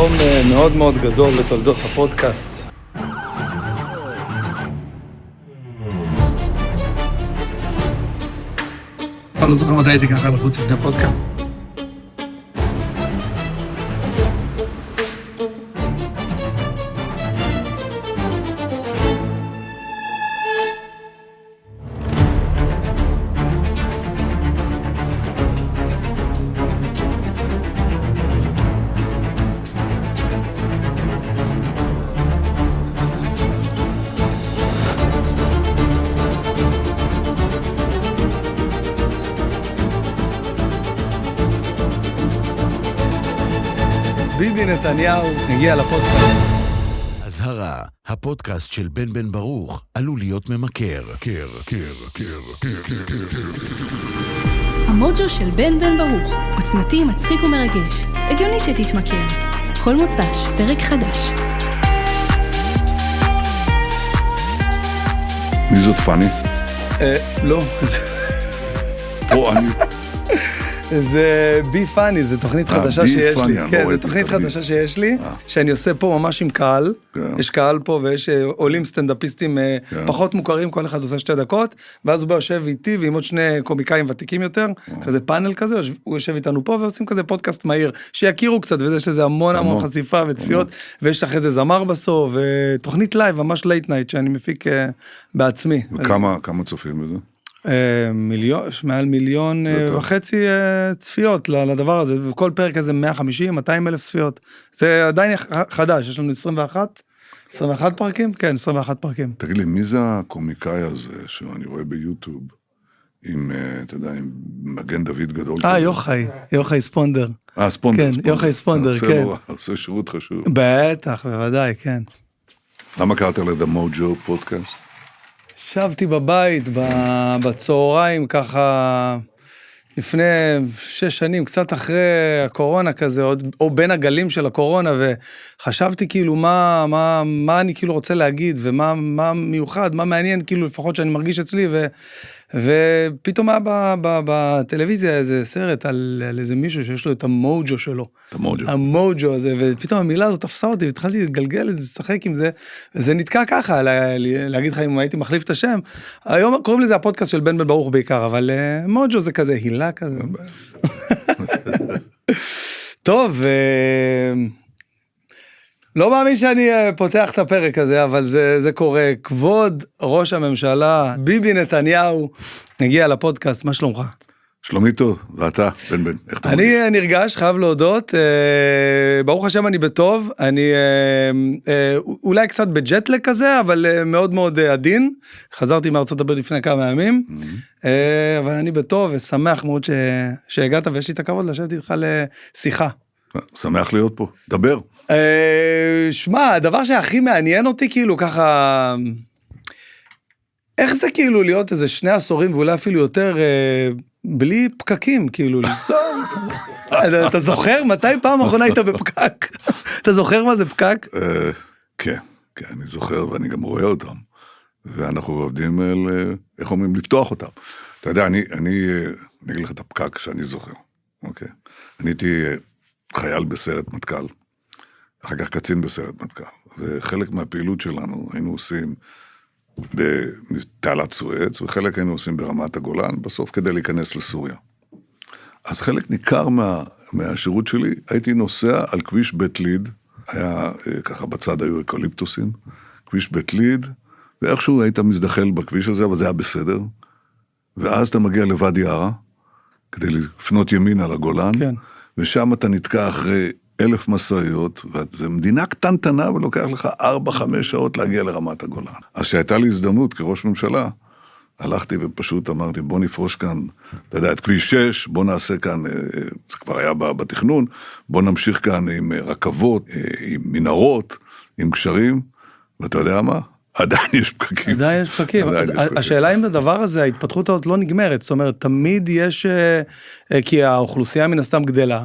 יום מאוד מאוד גדול לתולדות הפודקאסט. אני לא זוכר מתי הייתי ככה לחוץ לפני פודקאסט. ביבי נתניהו הגיע לפודקאסט. אזהרה, הפודקאסט של בן ברוך עלול להיות ממכר. המוג'ו של בן ברוך, עוצמתי, מצחיק ומרגש. הגיוני שתתמכר. כל מוצ"ש, פרק חדש. מי זאת פני? לא. פה אני... זה בי פאני, זה תוכנית חדשה שיש לי. כן, זה תוכנית תמיד. חדשה שיש לי, שאני עושה פה ממש עם קהל. יש קהל פה ויש עולים סטנדאפיסטים פחות מוכרים, כל אחד עושה 2 דקות, ואז הוא בא יושב איתי ועם עוד 2 קומיקאים ותיקים יותר, כזה פאנל כזה, הוא יושב איתנו פה ועושים כזה פודקאסט מהיר, שיכירו קצת, ויש לזה המון חשיפה וצפיות, ויש אחרי זה זמר בסוף, ותוכנית לייב, ממש לייט נייט, שאני מפיק בעצמי. וכמה צופים בזה? מעל 1.5 מיליון צפיות לדבר הזה, וכל פרק הזה 150-200 אלף צפיות. זה עדיין חדש, יש לנו 21 פרקים? כן, 21 פרקים. תגיד לי, מי זה הקומיקאי הזה שאני רואה ביוטיוב, עם, אתה יודע, עם מגן דוד גדול? יוחאי ספונדר. ספונדר. כן, יוחאי ספונדר, כן. עושה שירות חשוב. בטח, בוודאי, כן. למה קראת לדה מוג'ו פודקאסט? ישבתי בבית בצהריים ככה לפני 6 שנים, קצת אחרי הקורונה כזה, או בין הגלים של הקורונה, וחשבתי כאילו מה אני כאילו רוצה להגיד, ומה מיוחד, מה מעניין כאילו לפחות שאני מרגיש אצלי, ופתאום היה בטלוויזיה איזה סרט על איזה מישהו שיש לו את המוג'ו שלו. המוג'ו הזה, ופתאום המילה הזאת תפסה אותי, והתחלתי להתגלגל, לשחק עם זה, וזה נתקע ככה, להגיד לך אם הייתי מחליף את השם. היום קוראים לזה הפודקאסט של בן ברוך בעיקר, אבל מוג'ו זה כזה הילה כזה. טוב, לא מאמין שאני פותח את הפרק הזה, אבל זה קורה. כבוד ראש הממשלה, ביבי נתניהו, הגיע לפודקאסט, מה שלומך? שלומי טוב, ואתה, בן, איך אתה מרגיש? אני נרגש, חייב להודות, ברוך השם אני בטוב, אני אולי קצת בג'טלג כזה, אבל מאוד מאוד עדין, חזרתי מארצות הברית לפני כמה ימים, אבל אני בטוב ושמח מאוד שהגעת, ויש לי את הכבוד לשבת איתך לשיחה. שמח להיות פה, דבר. שמע, הדבר שהכי מעניין אותי כאילו ככה, איך זה כאילו להיות איזה 2 עשורים ואולי אפילו יותר בלי פקקים כאילו, אתה זוכר מתי פעם האחרונה היית בפקק? אתה זוכר מה זה פקק? כן, אני זוכר ואני גם רואה אותם, ואנחנו עובדים על, איך אומרים, לפתוח אותם. אתה יודע, אני אגיד לך את הפקק שאני זוכר, אוקיי? אני הייתי חייל בסיירת מטכ"ל, אחר כך קצין בסיירת מטכ"ל, וחלק מהפעילות שלנו היינו עושים בתעלת סואץ, וחלק היינו עושים ברמת הגולן, בסוף כדי להיכנס לסוריה. אז חלק ניכר מהשירות שלי, הייתי נוסע על כביש בית ליד, היה ככה בצד היו אקליפטוסים, כביש בית ליד, ואיכשהו היית מזדחל בכביש הזה, אבל זה היה בסדר, ואז אתה מגיע לוואדי ערה, כדי לפנות ימינה לגולן, כן. ושם אתה נתקע אחרי 1,000 מסעיות, וזו מדינה קטנטנה, ולוקח לך 4-5 שעות להגיע לרמת הגולן. אז שהייתה לי הזדמנות כראש ממשלה, הלכתי ופשוט אמרתי, בוא נפרוש כאן, אתה יודע, את כביש 6, בוא נעשה כאן, זה כבר היה בתכנון, בוא נמשיך כאן עם רכבות, עם מנהרות, עם גשרים, ואתה יודע מה? עדיין יש פקקים. עדיין יש פקקים. השאלה אם הדבר הזה, ההתפתחות הזאת לא נגמרת, זאת אומרת, תמיד יש, כי האוכלוסייה מן הסתם גדלה,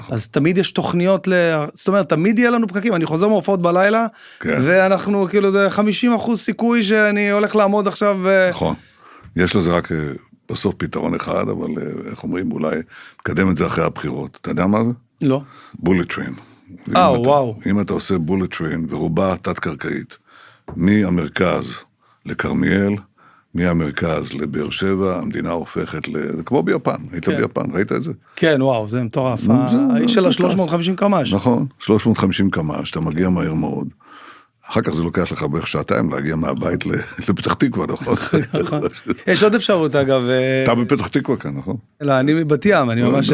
אז תמיד יש תוכניות, זאת אומרת, תמיד יהיה לנו פקקים, אני חוזר מהופעות בלילה, ואנחנו כאילו, זה 50% סיכוי שאני הולך לעמוד עכשיו. נכון, יש לזה רק בסוף פתרון אחד, אבל איך אומרים, אולי נקדם את זה אחרי הבחירות. אתה יודע מה זה? לא. בולט טריין. וואו. אם אתה עושה בולט טריין, ורובה תת-קרקעית, מהמרכז לכרמיאל, מהמרכז לבאר שבע, המדינה הופכת זה כמו ביפן, היית ביפן, ראית את זה? כן, וואו, זה מטורף. האיש של ה-350 קמ"ש. נכון, 350 קמ"ש, אתה מגיע מהר מאוד. אחר כך זה לוקח לך בערך שעתיים להגיע מהבית לפתח תקווה, נכון? יש עוד אפשרות, אגב. אתה בפתח תקווה כאן, נכון? לא, אני מבת ים, אני ממש,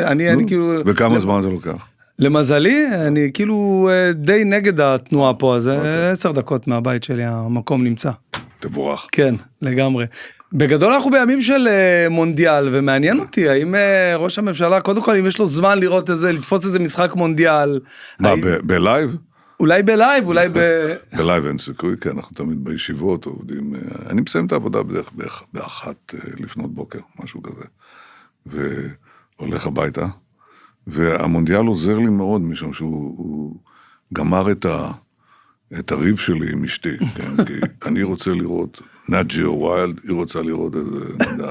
אני כאילו... וכמה זמן זה לוקח? למזלי, אני כאילו די נגד התנועה פה, אז 10 דקות מהבית שלי, המקום נמצא. תבורך. כן, לגמרי. בגדול אנחנו בימים של מונדיאל, ומעניין אותי, האם ראש הממשלה, קודם כל, אם יש לו זמן לראות איזה, לתפוס איזה משחק מונדיאל. מה, בלייב? אולי בלייב, אולי בלייב אין סיכוי, כי אנחנו תמיד בישיבות עובדים, אני מסיים את העבודה בדרך באחת לפנות בוקר, משהו כזה, והולך הביתה, והמונדיאל עוזר לי מאוד, משום שהוא גמר את הריב שלי עם אשתי, כן? כי אני רוצה לראות נאט ג'יו ויילד, היא רוצה לראות איזה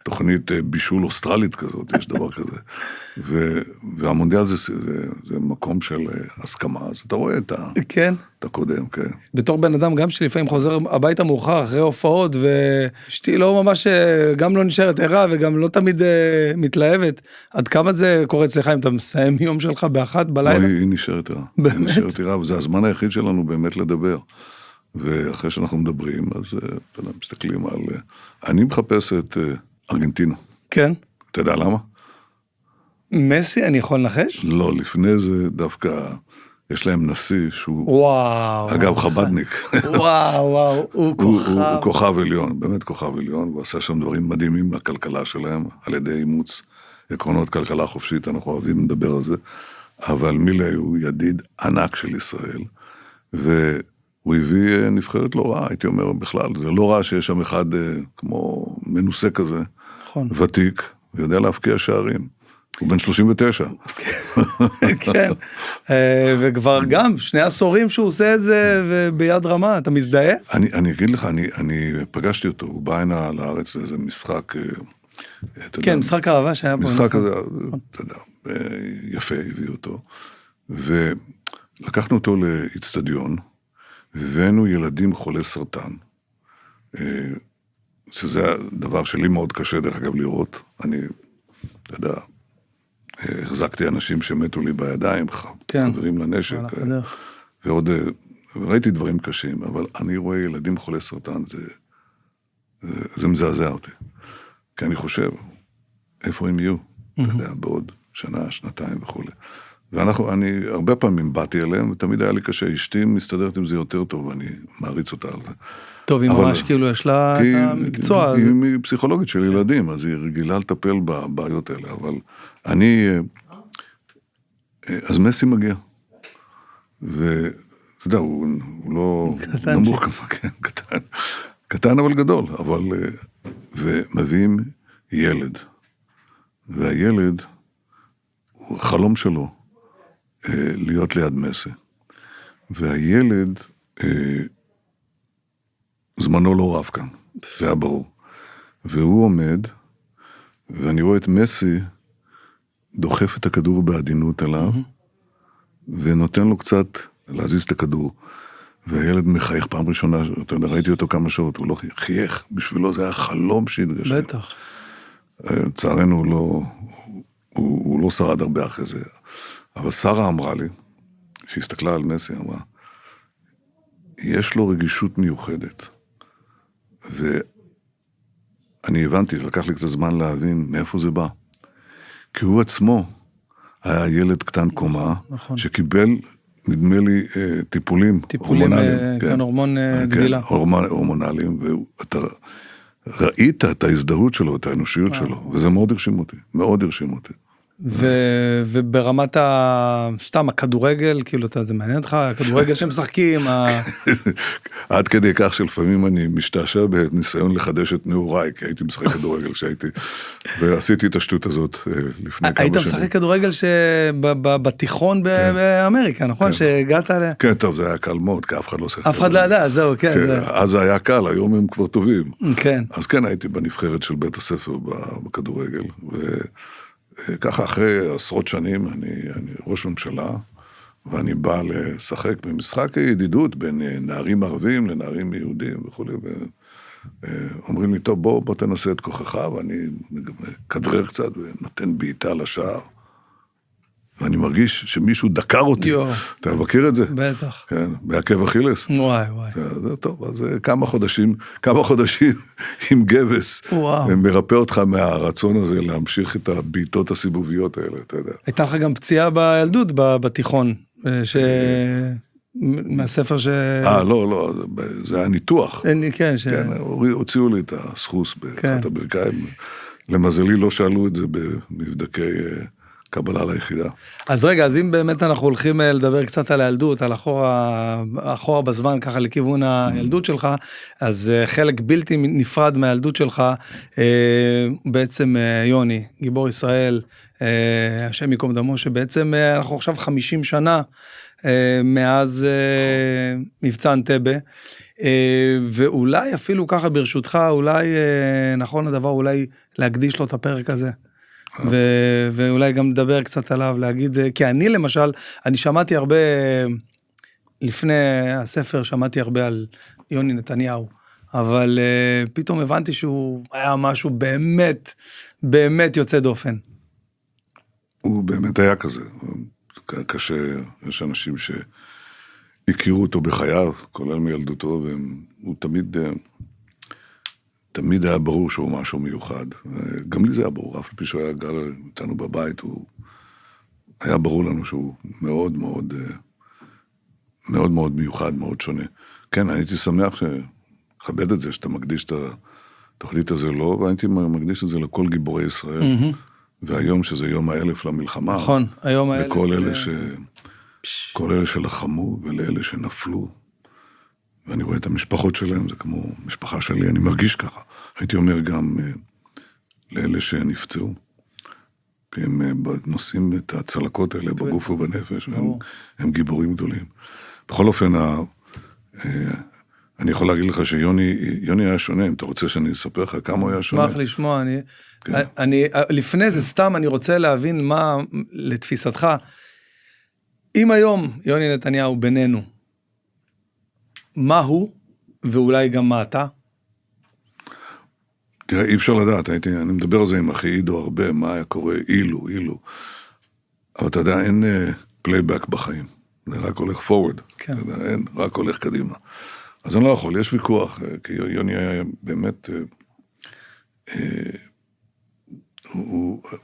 תוכנית בישול אוסטרלית כזאת, יש דבר כזה. והמונדיאל זה מקום של הסכמה, אז אתה רואה את הקודם, כן. בתור בן אדם, גם שלפעמים חוזר הביתה מאוחר אחרי הופעות, ואשתי לא ממש, גם לא נשארת ערה, וגם לא תמיד מתלהבת. עד כמה זה קורה אצלך, אם אתה מסיים יום שלך באחת בלילה? לא, היא נשארת ערה. באמת? היא נשארת ערה, וזה הזמן היחיד שלנו באמת לדבר. ואחרי שאנחנו מדברים, אז אתה יודע, מסתכלים על... אני מחפש את ארגנטינה. כן. אתה יודע למה? מסי, אני יכול לנחש? לא, לפני זה דווקא יש להם נשיא שהוא... וואו. אגב, חבדניק. וואו, הוא כוכב. הוא כוכב עליון, באמת כוכב עליון, והוא עשה שם דברים מדהימים לכלכלה שלהם, על ידי אימוץ עקרונות כלכלה חופשית, אנחנו אוהבים לדבר על זה, אבל מילי הוא ידיד ענק של ישראל, והוא הביא נבחרת לא רעה, הייתי אומר בכלל, זה לא רע שיש שם אחד כמו מנוסה כזה, נכון. ותיק, ויודע להפקיע שערים. הוא בן 39. כן, וכבר גם 2 עשורים שהוא עושה את זה וביד רמה, אתה מזדהה? אני אגיד לך, אני פגשתי אותו, הוא בא הנה לארץ לאיזה משחק, כן, משחק אהבה שהיה פה. משחק כזה, אתה יודע, יפה, הביא אותו, ולקחנו אותו לאצטדיון, והבאנו ילדים חולי סרטן, שזה הדבר שלי מאוד קשה דרך אגב לראות, אני, אתה יודע, החזקתי אנשים שמתו לי בידיים, חברים לנשק, ועוד ראיתי דברים קשים, אבל אני רואה ילדים חולי סרטן, זה מזעזע אותי. כי אני חושב, איפה הם יהיו? אתה יודע, בעוד שנה, שנתיים וכו'. ואני הרבה פעמים באתי אליהם, ותמיד היה לי קשה, אשתי מסתדרת עם זה יותר טוב, ואני מעריץ אותה על זה. טוב, היא ממש כאילו יש לה את המקצוע. היא פסיכולוגית של ילדים, אז היא רגילה לטפל בבעיות האלה, אבל אז מסי מגיע. ואתה יודע, הוא לא נמוך, קטן אבל גדול, ומביאים ילד, והילד, החלום שלו, להיות ליד מסי. והילד, זמנו לא רב כאן, זה היה ברור. והוא עומד, ואני רואה את מסי, דוחף את הכדור בעדינות עליו, ונותן לו קצת להזיז את הכדור. והילד מחייך פעם ראשונה, אתה יודע, ראיתי אותו כמה שעות, הוא לא חייך, בשבילו זה היה חלום שהתגשם. בטח. לצערנו הוא לא שרד הרבה אחרי זה. אבל שרה אמרה לי, שהסתכלה על מסי, אמרה, יש לו רגישות מיוחדת. ואני הבנתי, לקח לי קצת זמן להבין מאיפה זה בא. כי הוא עצמו היה ילד קטן קומה, שקיבל, נדמה לי, טיפולים הורמונליים. כן, הורמון גדילה. הורמונליים, ואתה ראית את ההזדהות שלו, את האנושיות שלו, וזה מאוד הרשים אותי, מאוד הרשים אותי. וברמת סתם הכדורגל, כאילו זה מעניין אותך, הכדורגל שהם משחקים, עד כדי כך שלפעמים אני משתעשע בניסיון לחדש את נעוריי, כי הייתי משחק כדורגל שהייתי, ועשיתי את השטות הזאת לפני כמה שנים. היית משחק כדורגל בתיכון באמריקה, נכון? שהגעת עליה? כן, טוב, זה היה קל מאוד, כי אף אחד לא שיחק. אף אחד לא ידע, זהו, כן. אז זה היה קל, היום הם כבר טובים. כן. אז כן, הייתי בנבחרת של בית הספר בכדורגל, ככה אחרי עשרות שנים, אני ראש ממשלה, ואני בא לשחק במשחק ידידות בין נערים ערבים לנערים יהודים וכו'. אומרים לי, טוב, בוא תנסה את כוחך, ואני כדרר קצת ונותן בעיטה לשער, ואני מרגיש שמישהו דקר אותי. אתה מכיר את זה? בטח. כן, בעקב אכילס. וואי. זה טוב, אז כמה חודשים עם גבס, מרפא אותך מהרצון הזה להמשיך את הבעיטות הסיבוביות האלה, אתה יודע. הייתה לך גם פציעה בילדות בתיכון, מהספר לא, זה היה ניתוח. כן, הוציאו לי את הסחוס באחת הברכיים. למזלי לא שאלו את זה במבדקי קבלה ליחידה. אז רגע, אז אם באמת אנחנו הולכים לדבר קצת על הילדות, על אחורה בזמן, ככה לכיוון הילדות שלך, אז חלק בלתי נפרד מהילדות שלך, בעצם יוני, גיבור ישראל, השם ייקום דמו, שבעצם אנחנו עכשיו 50 שנה, מאז מבצע אנטבה, ואולי אפילו ככה ברשותך, אולי נכון הדבר, אולי להקדיש לו את הפרק הזה. ואולי גם לדבר קצת עליו, להגיד, כי אני למשל, אני שמעתי הרבה, לפני הספר שמעתי הרבה על יוני נתניהו, אבל פתאום הבנתי שהוא היה משהו באמת יוצא דופן. הוא באמת היה כזה, קשה, יש אנשים שהכירו אותו בחייו, כולל מילדותו, והוא תמיד היה ברור שהוא משהו מיוחד. גם לי זה היה ברור, אף לפי שהוא היה גר איתנו בבית, הוא היה ברור לנו שהוא מאוד מאוד מיוחד, מאוד שונה. כן, הייתי שמח שכבד את זה, שאתה מקדיש את התוכנית הזה לו, והייתי מקדיש את זה לכל גיבורי ישראל. והיום שזה יום ה1000 למלחמה. נכון, היום ה1000. לכל אלה שלחמו ולאלה שנפלו. ואני רואה את המשפחות שלהם, זה כמו משפחה שלי, אני מרגיש ככה. הייתי אומר גם לאלה שנפצעו, כי הם נושאים את הצלקות האלה בגוף ובנפש, והם גיבורים גדולים. בכל אופן, אני יכול להגיד לך שיוני היה שונה, אם אתה רוצה שאני אספר לך כמה הוא היה שונה. שמח לשמוע, לפני זה סתם אני רוצה להבין מה לתפיסתך, אם היום יוני נתניהו בינינו, מה הוא, ואולי גם מה אתה? תראה, אי אפשר לדעת, אני מדבר על זה עם אחי עידו הרבה, מה היה קורה, אילו. אבל אתה יודע, אין פלייבק בחיים, זה רק הולך forward, כן. אתה יודע, אין, רק הולך קדימה. אז אני לא יכול, יש ויכוח, כי יוני היה באמת,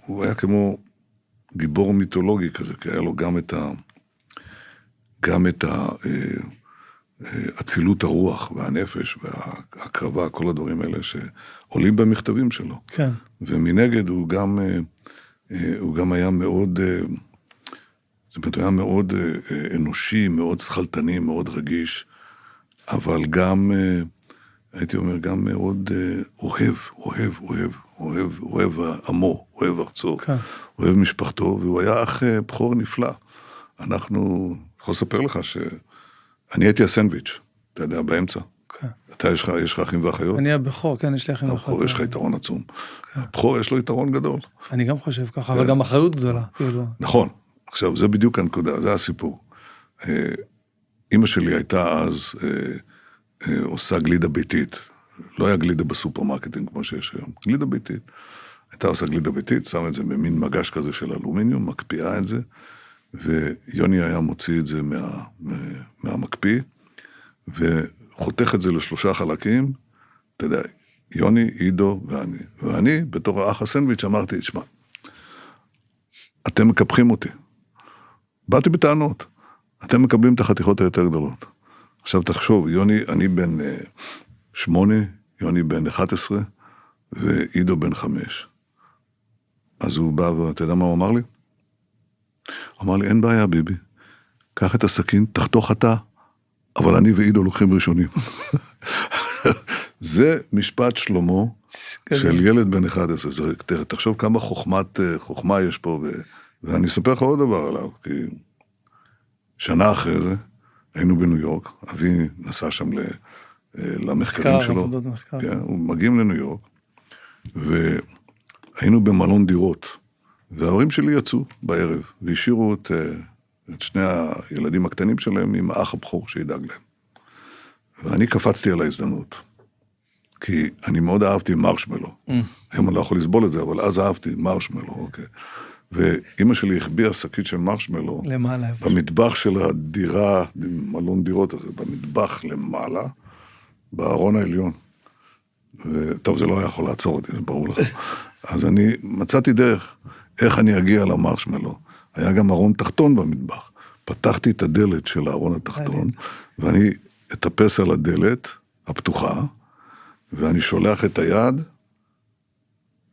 הוא היה כמו גיבור מיתולוגי כזה, כי היה לו גם את אצילות הרוח והנפש וההקרבה, כל הדברים האלה שעולים במכתבים שלו. כן. ומנגד הוא גם היה מאוד, זאת אומרת, הוא היה מאוד אנושי, מאוד שכלתני, מאוד רגיש, אבל גם, הייתי אומר, גם מאוד אוהב עמו, אוהב ארצו, כן. אוהב משפחתו, והוא היה אח בכור נפלא. אני יכול לספר לך אני הייתי הסנדוויץ', אתה יודע, באמצע. כן. אתה, יש לך אחים ואחיות? אני הבכור, כן, יש לי אחים ואחיות. הבכור, יש לך יתרון עצום. הבכור יש לו יתרון גדול. אני גם חושב ככה, אבל גם אחריות גדולה. נכון. עכשיו, זה בדיוק הנקודה, זה הסיפור. אמא שלי הייתה אז עושה גלידה ביתית. לא היה גלידה בסופרמרקטים כמו שיש היום. גלידה ביתית. הייתה עושה גלידה ביתית, שם את זה במין מגש כזה של אלומיניום, מקפיאה את זה, ויוני היה מוציא את זה מהמקפיא, וחותך את זה ל3 חלקים, אתה יודע, יוני, עידו ואני. ואני, בתור האח הסנדוויץ', אמרתי, תשמע, אתם מקפחים אותי. באתי בטענות. אתם מקבלים את החתיכות היותר גדולות. עכשיו תחשוב, יוני, אני בן 8, יוני בן 11, ועידו בן 5. אז הוא בא, ואתה יודע מה הוא אמר לי? הוא אמר לי, אין בעיה, ביבי. קח את הסכין, תחתוך אתה, אבל אני ועידו לוקחים ראשונים. זה משפט שלמה של ילד בן 11. תחשוב כמה חוכמה יש פה, ואני אספר לך עוד דבר עליו, כי שנה אחרי זה, היינו בניו יורק, אבי נסע שם למחקרים שלו. כן, מגיעים לניו יורק, והיינו במלון דירות, וההורים שלי יצאו בערב, והשאירו את שני הילדים הקטנים שלהם עם האח הבכור שידאג להם. ואני קפצתי על ההזדמנות, כי אני מאוד אהבתי מרשמלו. היום אני לא יכול לסבול את זה, אבל אז אהבתי מרשמלו, אוקיי. ואמא שלי החביאה שקית של מרשמלו, למעלה. במטבח של הדירה, מלון דירות הזה, במטבח למעלה, בארון העליון. וטוב, זה לא היה יכול לעצור אותי, זה ברור לך. אז אני מצאתי דרך איך אני אגיע למרשמלו. היה גם ארון תחתון במטבח. פתחתי את הדלת של הארון התחתון, ואני אטפס על הדלת הפתוחה, ואני שולח את היד,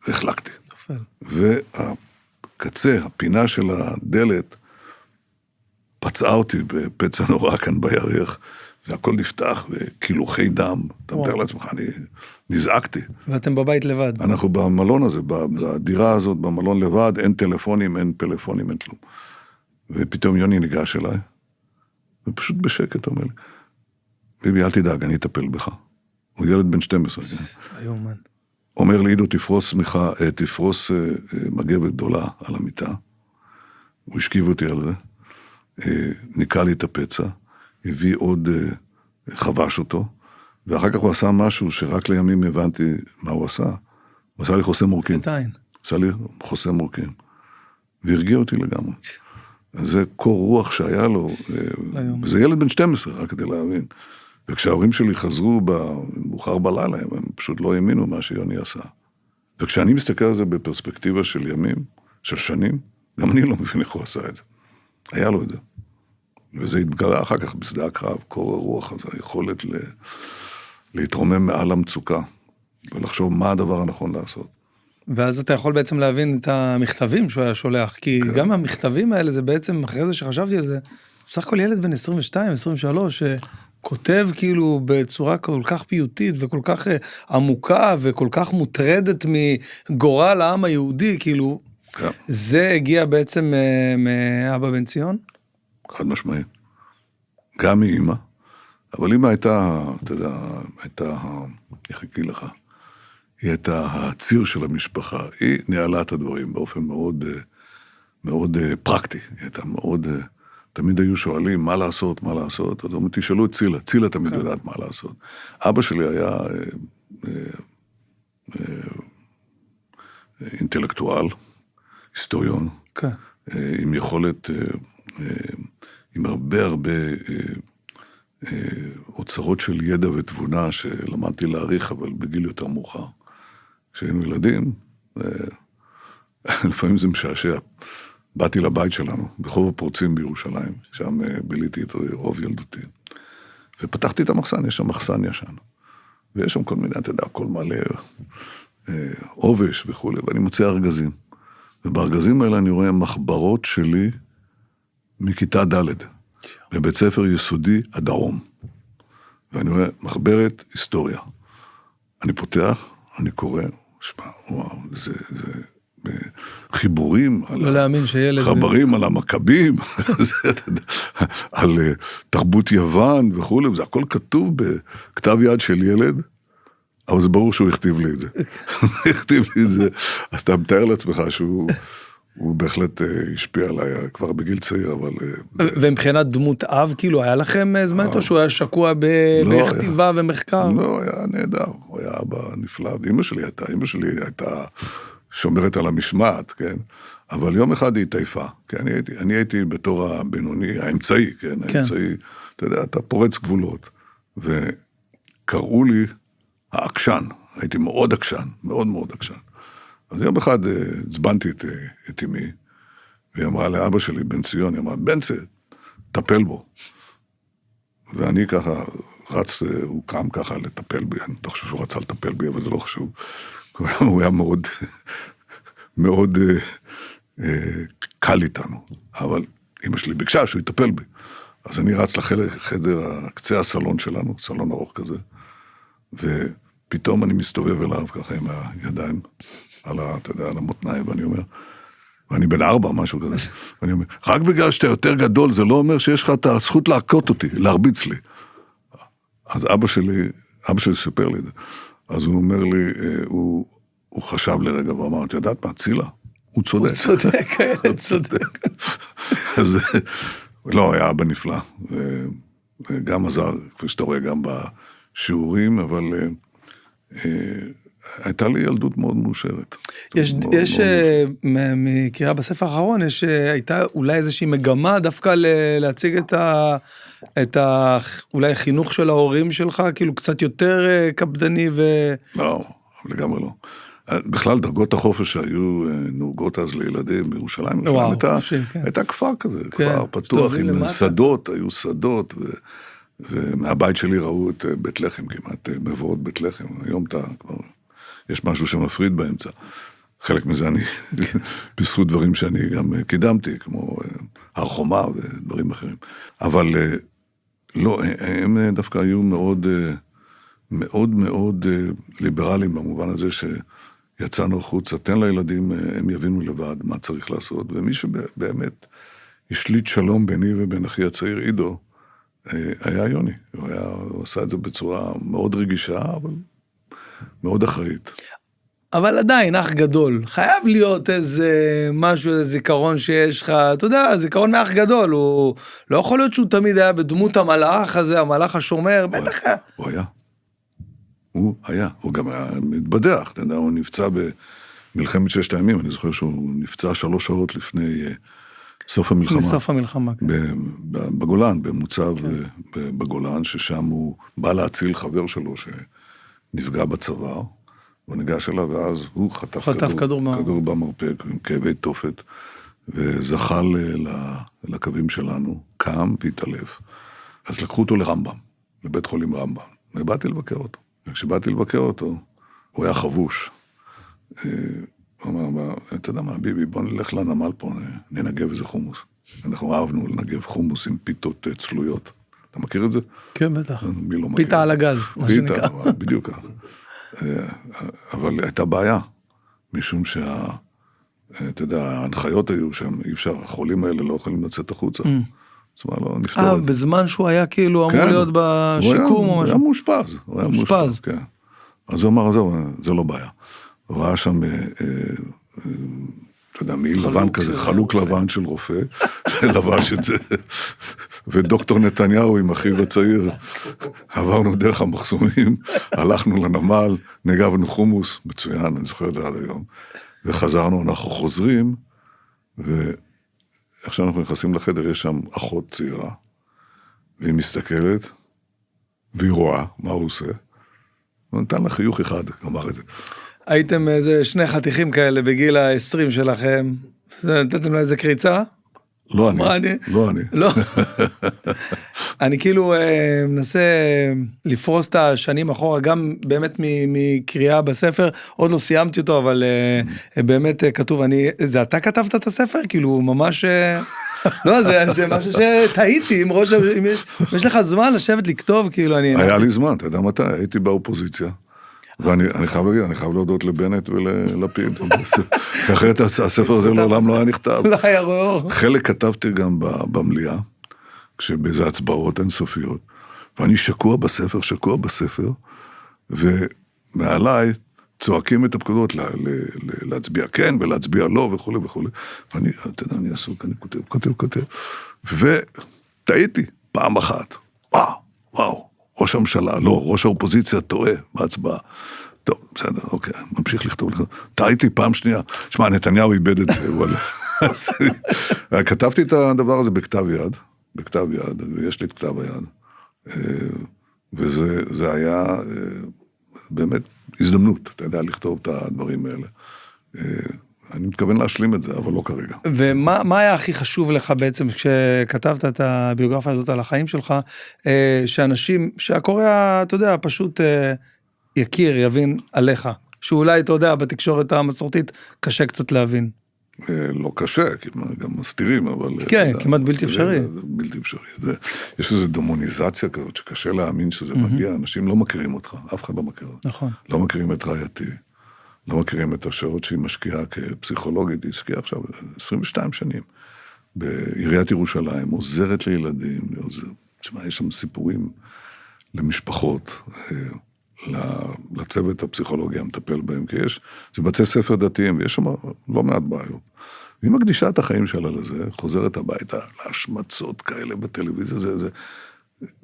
והחלקתי. והקצה, הפינה של הדלת, פצעה אותי בפצע נורא כאן בירך, והכל נפתח, וכילוחי דם. אתה מתאר לעצמך, אני נזעקתי. ואתם בבית לבד. אנחנו במלון הזה, בדירה הזאת, במלון לבד, אין טלפונים, אין פלאפונים, אין כלום. ופתאום יוני ניגש אליי, ופשוט בשקט אומר לי, ביבי, אל תדאג, אני אטפל בך. הוא ילד בן 12. היומן. אומר לי, עידו, תפרוס מגבת גדולה על המיטה. הוא השכיב אותי על זה, ניקה לי את הפצע, הביא עוד, חבש אותו, ואחר כך הוא עשה משהו שרק לימים הבנתי מה הוא עשה. הוא עשה לי חוסם מורקים. עשה לי חוסם מורקים. והרגיע אותי לגמרי. זה קור רוח שהיה לו, זה ילד בן 12, רק כדי להבין. וכשההורים שלי חזרו במאוחר בלילה, הם פשוט לא האמינו מה שיוני עשה. וכשאני מסתכל על זה בפרספקטיבה של ימים, של שנים, גם אני לא מבין איך הוא עשה את זה. היה לו את זה. וזה התגלה אחר כך בשדה הקרב, קור הרוח הזה, היכולת להתרומם מעל המצוקה, ולחשוב מה הדבר הנכון לעשות. ואז אתה יכול בעצם להבין את המכתבים שהוא היה שולח, כי גם המכתבים האלה זה בעצם, אחרי זה שחשבתי על זה, בסך הכל ילד בן 22, 23, שכותב כאילו בצורה כל כך פיוטית, וכל כך עמוקה, וכל כך מוטרדת מגורל העם היהודי, כאילו, זה הגיע בעצם מאבא בן ציון? חד משמעי. גם מאמא, אבל אמא הייתה, אתה יודע, איך אגיד לך, היא הייתה הציר של המשפחה, היא ניהלה את הדברים באופן מאוד, מאוד פרקטי, היא הייתה מאוד, תמיד היו שואלים מה לעשות, אז אומרים, תשאלו את צילה, צילה תמיד יודעת מה לעשות. אבא שלי היה אינטלקטואל, היסטוריון, עם יכולת, עם הרבה אוצרות של ידע ותבונה שלמדתי להעריך, אבל בגיל יותר מאוחר. כשהיינו ילדים, לפעמים זה משעשע. באתי לבית שלנו, בחוב הפורצים בירושלים, שם ביליתי את רוב ילדותי. ופתחתי את המחסן, יש שם מחסן ישן. ויש שם כל מיני, אתה יודע, כל מלא עובש וכו', ואני מוצא ארגזים. ובארגזים האלה אני רואה מחברות שלי מכיתה ד' בבית ספר יסודי הדרום. ואני רואה מחברת היסטוריה. אני פותח, אני קורא, שמה, וואו, זה חיבורים, לא להאמין שילד... חברים על המכבים, על תרבות יוון וכו', וזה הכל כתוב בכתב יד של ילד, אבל זה ברור שהוא הכתיב לי את זה. הוא הכתיב לי את זה, אז אתה מתאר לעצמך שהוא בהחלט השפיע עליי כבר בגיל צעיר, אבל... ומבחינת דמות אב, כאילו, היה לכם זמן או שהוא היה שקוע בכתיבה ומחקר? לא, היה נהדר, הוא היה אבא נפלא, אמא שלי הייתה שומרת על המשמעת, כן? אבל יום אחד היא התעייפה, כי אני הייתי בתור הבינוני, האמצעי, כן? האמצעי, אתה יודע, אתה פורץ גבולות, וקראו לי העקשן, הייתי מאוד עקשן, מאוד מאוד עקשן. אז יום אחד הצבנתי את אמי, והיא אמרה לאבא שלי, בן ציון, היא אמרה, בן ציון, טפל בו. ואני ככה רץ, הוא קם ככה לטפל בי, אני לא חושב שהוא רצה לטפל בי, אבל זה לא חשוב. הוא היה מאוד, מאוד קל איתנו, אבל אמא שלי ביקשה שהוא יטפל בי. אז אני רץ לחדר, קצה הסלון שלנו, סלון ארוך כזה, ופתאום אני מסתובב אליו ככה עם הידיים, אתה יודע, על המותניים, ואני אומר, ואני בן 4, משהו כזה, ואני אומר, רק בגלל שאתה יותר גדול, זה לא אומר שיש לך את הזכות להכות אותי, להרביץ לי. אז אבא שלי סיפר לי את זה. אז הוא אומר לי, הוא חשב לרגע ואמר, את יודעת מה, צילה, הוא צודק. הוא צודק, הילד צודק. לא, היה אבא נפלא. גם עזר, כפי שאתה רואה, גם בשיעורים, אבל הייתה לי ילדות מאוד מאושרת. יש מקריאה בספר האחרון, הייתה אולי איזושהי מגמה דווקא להציג את אולי חינוך של ההורים שלך, כאילו קצת יותר קפדני לא, לגמרי לא. בכלל דרגות החופש שהיו נהוגות אז לילדים בירושלים, הייתה כפר כזה, כפר פתוח עם שדות, היו שדות, ומהבית שלי ראו את בית לחם כמעט, מבואות בית לחם, היום כבר יש משהו שמפריד באמצע. חלק מזה אני, בזכות דברים שאני גם קידמתי, כמו הר חומה ודברים אחרים. אבל לא, הם דווקא היו מאוד מאוד מאוד ליברליים במובן הזה שיצאנו החוצה, תן לילדים, הם יבינו לבד מה צריך לעשות, ומי שבאמת השליט שלום ביני ובין אחי הצעיר עידו, היה יוני. הוא עשה את זה בצורה מאוד רגישה, אבל מאוד אחראית. אבל עדיין, אח גדול, חייב להיות איזה משהו, איזה זיכרון שיש לך, אתה יודע, זיכרון מאח גדול, הוא לא יכול להיות שהוא תמיד היה בדמות המלאך הזה, המלאך השומר, בטח היה. הוא היה, הוא גם היה מתבדח, אתה יודע, הוא נפצע במלחמת 6 הימים, אני זוכר שהוא נפצע 3 שעות לפני סוף המלחמה. מסוף המלחמה, כן. בגולן, במוצב בגולן, ששם הוא בא להציל חבר שלו שנפגע בצוואר, הוא ניגש אליו, ואז הוא חטף כדור במרפק, עם כאבי תופת, וזחל לקווים שלנו, קם והתעלף. אז לקחו אותו לרמב"ם, לבית חולים רמב"ם, ובאתי לבקר אותו. וכשבאתי לבקר אותו, הוא היה חבוש. הוא אמר, אתה יודע מה, ביבי, בוא נלך לנמל פה, ננגב איזה חומוס. אנחנו אהבנו לנגב חומוס עם פיתות צלויות. אתה מכיר את זה? כן, בטח. מי לא מכיר? פיתה על הגז, מה שנקרא. פיתה, בדיוק. אבל הייתה בעיה, משום אתה יודע, ההנחיות היו שם, אי אפשר, החולים האלה לא יכולים לצאת החוצה. זאת אומרת, לא נפתור את זה. בזמן שהוא היה כאילו אמור להיות בשיקום או משהו? הוא היה מאושפז. הוא היה מאושפז, כן. אז הוא אמר, זה לא בעיה. הוא ראה שם, אתה יודע, מעיל לבן כזה, חלוק לבן של רופא, לבש את זה, ודוקטור נתניהו עם אחיו הצעיר, עברנו דרך המחסומים, הלכנו לנמל, נגבנו חומוס, מצוין, אני זוכר את זה עד היום, וחזרנו, אנחנו חוזרים, ועכשיו אנחנו נכנסים לחדר, יש שם אחות צעירה, והיא מסתכלת, והיא רואה מה הוא עושה, ונתן לה חיוך אחד, אמר את זה. הייתם איזה 2 חתיכים כאלה בגיל ה-20 שלכם, נתתם לה איזה קריצה? לא אני. לא. אני כאילו מנסה לפרוס את השנים אחורה, גם באמת מקריאה בספר, עוד לא סיימתי אותו, אבל באמת כתוב, זה אתה כתבת את הספר? כאילו ממש, לא, זה משהו שטעיתי, אם יש לך זמן לשבת לכתוב, כאילו אני... היה לי זמן, אתה יודע מתי, הייתי באופוזיציה. ואני חייב להגיד, אני חייב להודות לבנט וללפיד. אחרת הספר הזה לעולם לא היה נכתב. לא היה רואה. חלק כתבתי גם במליאה, כשבאיזה הצבעות אינסופיות, ואני שקוע בספר, ומעליי צועקים את הפקודות להצביע כן ולהצביע לא וכו' וכו'. ואני, אתה יודע, אני עסוק, אני כותב, וטעיתי פעם אחת. וואו. ראש הממשלה, לא, ראש האופוזיציה טועה בהצבעה. טוב, בסדר, אוקיי, ממשיך לכתוב לך. טעיתי פעם שנייה. שמע, נתניהו איבד את זה, כתבתי את הדבר הזה בכתב יד, ויש לי את כתב היד. וזה היה באמת הזדמנות, אתה יודע, לכתוב את הדברים האלה. אני מתכוון להשלים את זה, אבל לא כרגע. ומה היה הכי חשוב לך בעצם, כשכתבת את הביוגרפיה הזאת על החיים שלך, שאנשים, שהקורא, אתה יודע, פשוט יכיר, יבין עליך, שאולי, אתה יודע, בתקשורת המסורתית, קשה קצת להבין. לא קשה, כי גם מסתירים, אבל... כן, כמעט בלתי אפשרי. בלתי אפשרי. יש איזו דמוניזציה כזאת, שקשה להאמין שזה מגיע, אנשים לא מכירים אותך, אף אחד לא מכיר אותך. נכון. לא מכירים את רעייתי. לא מכירים את השעות שהיא משקיעה כפסיכולוגית, היא השקיעה עכשיו 22 שנים בעיריית ירושלים, עוזרת לילדים, תשמע, יש שם סיפורים למשפחות, לצוות הפסיכולוגיה המטפל בהם, כי זה בתי ספר דתיים, ויש שם לא מעט בעיות. והיא מקדישה את החיים שלה לזה, חוזרת הביתה, להשמצות כאלה בטלוויזיה, זה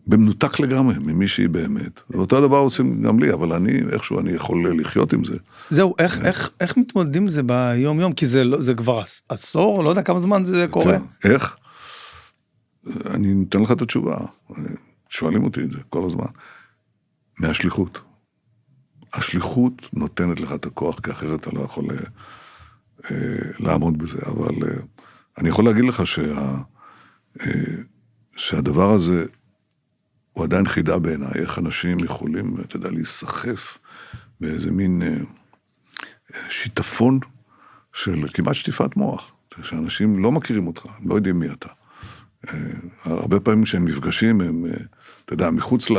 במנותק לגמרי ממי שהיא באמת. ואותו דבר עושים גם לי, אבל איכשהו אני יכול לחיות עם זה. זהו, איך מתמודדים זה ביום יום? כי זה כבר עשור, לא יודע כמה זמן זה קורה. איך? אני נותן לך את התשובה. שואלים אותי את זה כל הזמן. מהשליחות. השליחות נותנת לך את הכוח, כי אחרת אתה לא יכול לעמוד בזה. אבל אני יכול להגיד לך שהדבר הזה הוא עדיין חידה בעיניי, איך אנשים יכולים, אתה יודע, להיסחף באיזה מין שיטפון של כמעט שטיפת מוח, שאנשים לא מכירים אותך, לא יודעים מי אתה. הרבה פעמים כשהם נפגשים, הם, אתה יודע, מחוץ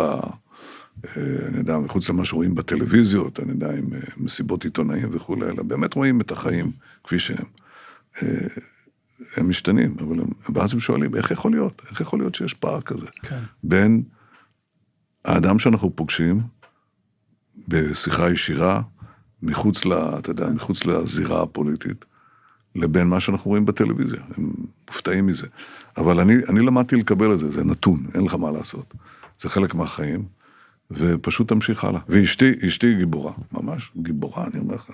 למה שרואים בטלוויזיות, אני יודע, עם מסיבות עיתונאים וכו', אלא באמת רואים את החיים כפי שהם. הם משתנים, אבל ואז הם שואלים, איך יכול להיות? איך יכול להיות שיש פער כזה? כן. בין האדם שאנחנו פוגשים, בשיחה ישירה, מחוץ לזירה הפוליטית, לבין מה שאנחנו רואים בטלוויזיה. הם מופתעים מזה. אבל אני למדתי לקבל את זה, זה נתון, אין לך מה לעשות. זה חלק מהחיים, ופשוט תמשיך הלאה. ואשתי גיבורה, ממש גיבורה, אני אומר לך.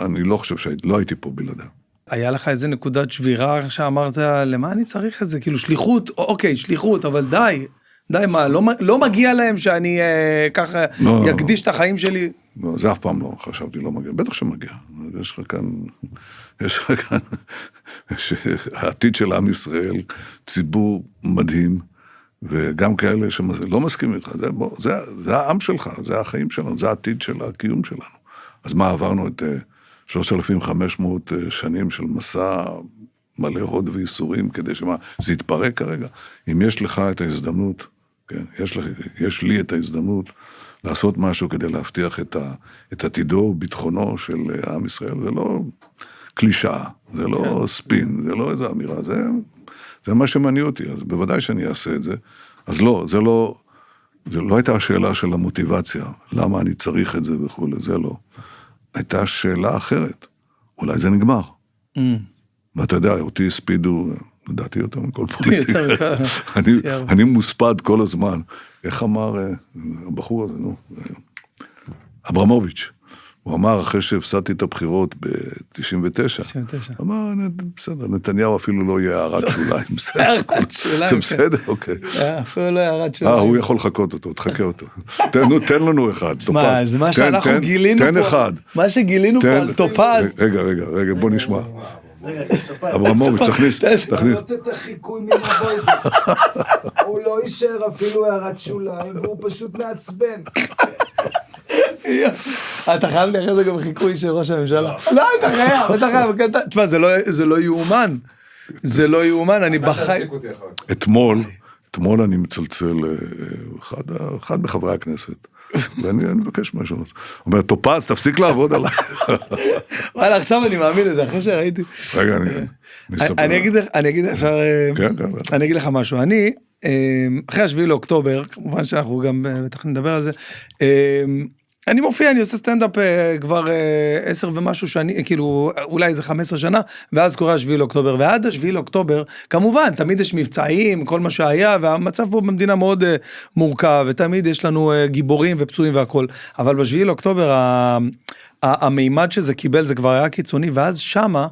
אני לא חושב לא הייתי פה בלעדה. היה לך איזה נקודת שבירה שאמרת, למה אני צריך את זה? כאילו שליחות, אוקיי, שליחות, אבל די מה, לא מגיע להם שאני ככה יקדיש את החיים שלי? לא, זה אף פעם לא חשבתי, לא מגיע. בטח שמגיע. יש לך כאן, העתיד של עם ישראל, ציבור מדהים, וגם כאלה שלא מסכימים איתך, זה העם שלך, זה החיים שלנו, זה העתיד של הקיום שלנו. אז מה, עברנו את 3,500 שנים של מסע מלא הוד וייסורים, כדי שמה, זה יתפרק כרגע. אם יש לך את ההזדמנות, כן, יש לי את ההזדמנות לעשות משהו כדי להבטיח את עתידו וביטחונו של עם ישראל, זה לא קלישאה, זה לא ספין, זה לא איזו אמירה, זה מה שמעניין אותי, אז בוודאי שאני אעשה את זה. אז לא, זה לא הייתה השאלה של המוטיבציה, למה אני צריך את זה וכו', זה לא. הייתה שאלה אחרת, אולי זה נגמר. ואתה יודע, אותי הספידו, לדעתי יותר מכל פוליטיקה. אני מוספד כל הזמן. איך אמר הבחור הזה, אברמוביץ', הוא אמר, אחרי שהפסדתי את הבחירות ב-99, אמר, בסדר, נתניהו אפילו לא יהיה הערת שוליים. זה בסדר, אוקיי. אפילו לא יהיה הערת שוליים. הוא יכול לחכות אותו, תחכה אותו. תן לנו אחד, טופז. מה, אז מה שאנחנו גילינו פה, תן אחד. מה שגילינו פה על טופז. רגע, בוא נשמע. אברמוביץ', תכניס. תעלות את החיקוי ממבוידה. הוא לא יישאר אפילו הערת שוליים, והוא פשוט מעצבן. אתה חייב לי אחרי זה גם חיקוי של ראש הממשלה. לא, אתה חייב. תשמע, זה לא יאומן. זה לא יאומן, אני בחי... אתמול אני מצלצל אחד מחברי הכנסת, ואני מבקש משהו. הוא אומר, טופז, תפסיק לעבוד עליי. וואלה, עכשיו אני מאמין לזה, אחרי שראיתי. רגע, אני אגיד לך משהו. אחרי 7 לאוקטובר, כמובן שאנחנו גם בטח נדבר על זה, אני מופיע, אני עושה סטנדאפ כבר 10 ומשהו שנים, כאילו אולי איזה 15 שנה, ואז קורה 7 לאוקטובר, ועד 7 לאוקטובר, כמובן, תמיד יש מבצעים, כל מה שהיה, והמצב פה במדינה מאוד מורכב, ותמיד יש לנו גיבורים ופצועים והכל, אבל ב7 לאוקטובר, המימד שזה קיבל, זה כבר היה קיצוני, ואז שמה,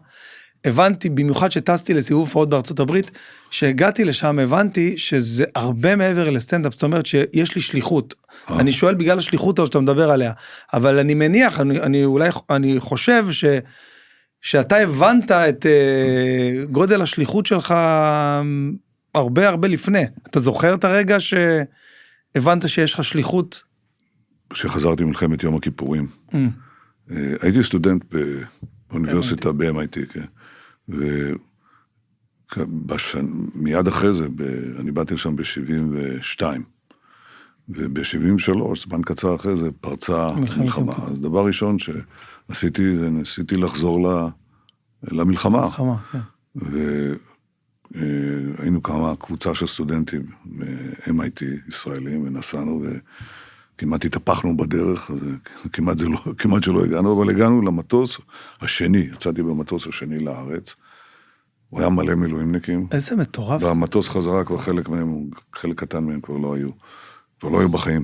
הבנתי, במיוחד שטסתי לסיבוב הופעות בארצות הברית, שהגעתי לשם, הבנתי שזה הרבה מעבר לסטנדאפ, זאת אומרת שיש לי שליחות. אני שואל בגלל השליחות הזו שאתה מדבר עליה, אבל אני מניח, אני חושב שאתה הבנת את גודל השליחות שלך הרבה לפני. אתה זוכר את הרגע שהבנת שיש לך שליחות? כשחזרתי ממלחמת יום הכיפורים. הייתי סטודנט באוניברסיטה ב-MIT, כן. ומיד אחרי זה, אני באתי לשם ב-72, וב-73, זמן קצר אחרי זה, פרצה מלחמה. אז דבר ראשון שעשיתי, זה ניסיתי לחזור למלחמה. והיינו קבוצה של סטודנטים מ-MIT ישראלים, ונסענו, כמעט התהפכנו בדרך, כמעט שלא הגענו, אבל הגענו למטוס השני, יצאתי במטוס השני לארץ, הוא היה מלא מילואימניקים. איזה מטורף. והמטוס חזרה כבר חלק קטן מהם כבר לא היו בחיים.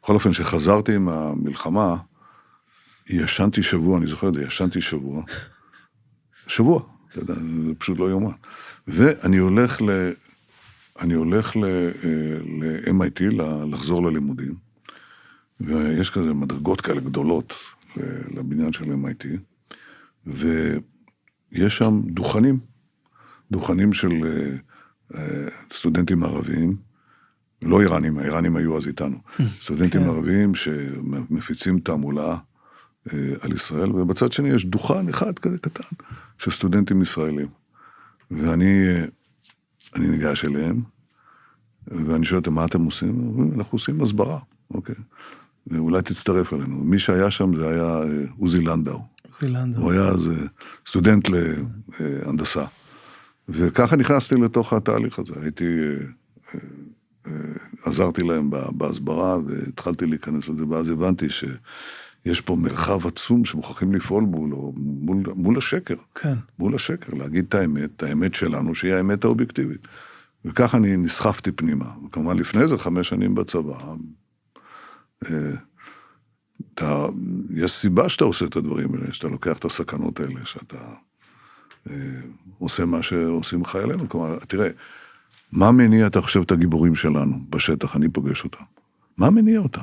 בכל אופן, שחזרתי מהמלחמה, ישנתי שבוע, אני זוכר את זה, ישנתי שבוע, אתה יודע, זה פשוט לא יומן. ואני הולך ל-MIT, לחזור ללימודים, ויש כזה מדרגות כאלה גדולות לבניין של MIT, ויש שם דוכנים של סטודנטים ערביים, לא איראנים, האיראנים היו אז איתנו, סטודנטים ערביים שמפיצים תעמולה על ישראל, ובצד שני יש דוכן אחד כזה קטן, של סטודנטים ישראלים. ואני ניגש אליהם, ואני שואל אותם, מה אתם עושים? אנחנו עושים הסברה, אוקיי. ואולי תצטרף אלינו. מי שהיה שם זה היה עוזי לנדאו. הוא היה אז סטודנט להנדסה. וככה נכנסתי לתוך התהליך הזה. עזרתי להם בהסברה, והתחלתי להיכנס לזה, ואז הבנתי שיש פה מרחב עצום שמוכרחים לפעול מול השקר. כן. מול השקר, להגיד את האמת שלנו, שהיא האמת האובייקטיבית. וככה אני נסחפתי פנימה. וכמובן, לפני זה 5 שנים בצבא, יש סיבה שאתה עושה את הדברים האלה, שאתה לוקח את הסכנות האלה, שאתה עושה מה שעושים חיילינו. כלומר, תראה, מה מניע, אתה חושב, את הגיבורים שלנו בשטח, אני פוגש אותם. מה מניע אותם?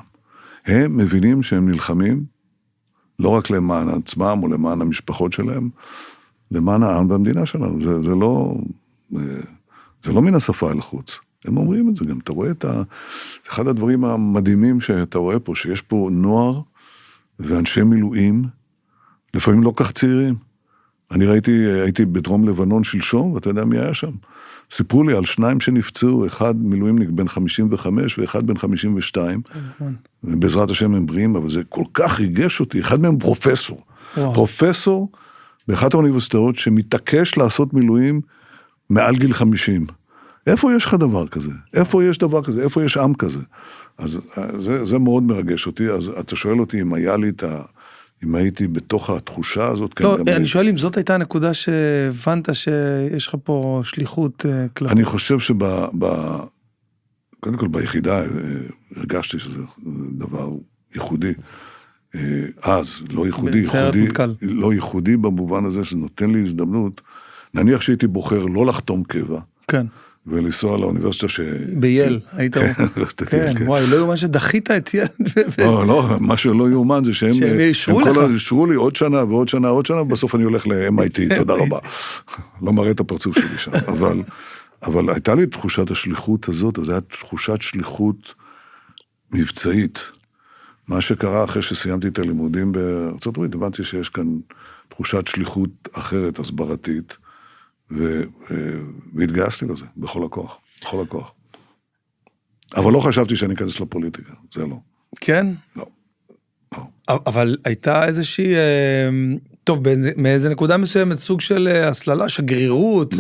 הם מבינים שהם נלחמים, לא רק למען עצמם או למען המשפחות שלהם, למען העם והמדינה שלנו. זה לא מן השפה אל החוץ. הם אומרים את זה גם. אתה רואה אחד הדברים המדהימים שאתה רואה פה, שיש פה נוער ואנשי מילואים, לפעמים לא כך צעירים. אני הייתי בדרום לבנון שלשום, ואתה יודע מי היה שם. סיפרו לי על 2 שנפצעו, אחד מילואימניק בן 55 ואחד בן 52. ובעזרת השם הם בריאים, אבל זה כל כך ריגש אותי. אחד מהם פרופסור. פרופסור באחת האוניברסיטאות שמתעקש לעשות מילואים מעל גיל 50. איפה יש לך דבר כזה? איפה יש דבר כזה? איפה יש עם כזה? אז זה מאוד מרגש אותי. אז אתה שואל אותי אם הייתי בתוך התחושה הזאת. לא, אני שואל אם זאת הייתה הנקודה שהבנת שיש לך פה שליחות כלפי. אני חושב קודם כל ביחידה הרגשתי שזה דבר ייחודי. אז, לא ייחודי במובן הזה שנותן לי הזדמנות, נניח שהייתי בוחר לא לחתום קבע. כן. ולנסוע לאוניברסיטה בייל, היית... כן, וואי, לא יאומן שדחית את יד... לא, מה שלא יאומן זה שהם אישרו לי עוד שנה ועוד שנה, ובסוף אני הולך ל-MIT, תודה רבה. לא מראה את הפרצוף שלי שם, אבל הייתה לי תחושת השליחות הזאת, זו הייתה תחושת שליחות מבצעית. מה שקרה אחרי שסיימתי את הלימודים בארצות הברית, הבנתי שיש כאן תחושת שליחות אחרת, הסברתית, והתגייסתי לזה, בכל הכוח. אבל לא חשבתי שאני אכנס לפוליטיקה, זה לא. כן? לא. אבל הייתה איזושהי, טוב, מאיזה נקודה מסוימת, סוג של הסללה, שגרירות,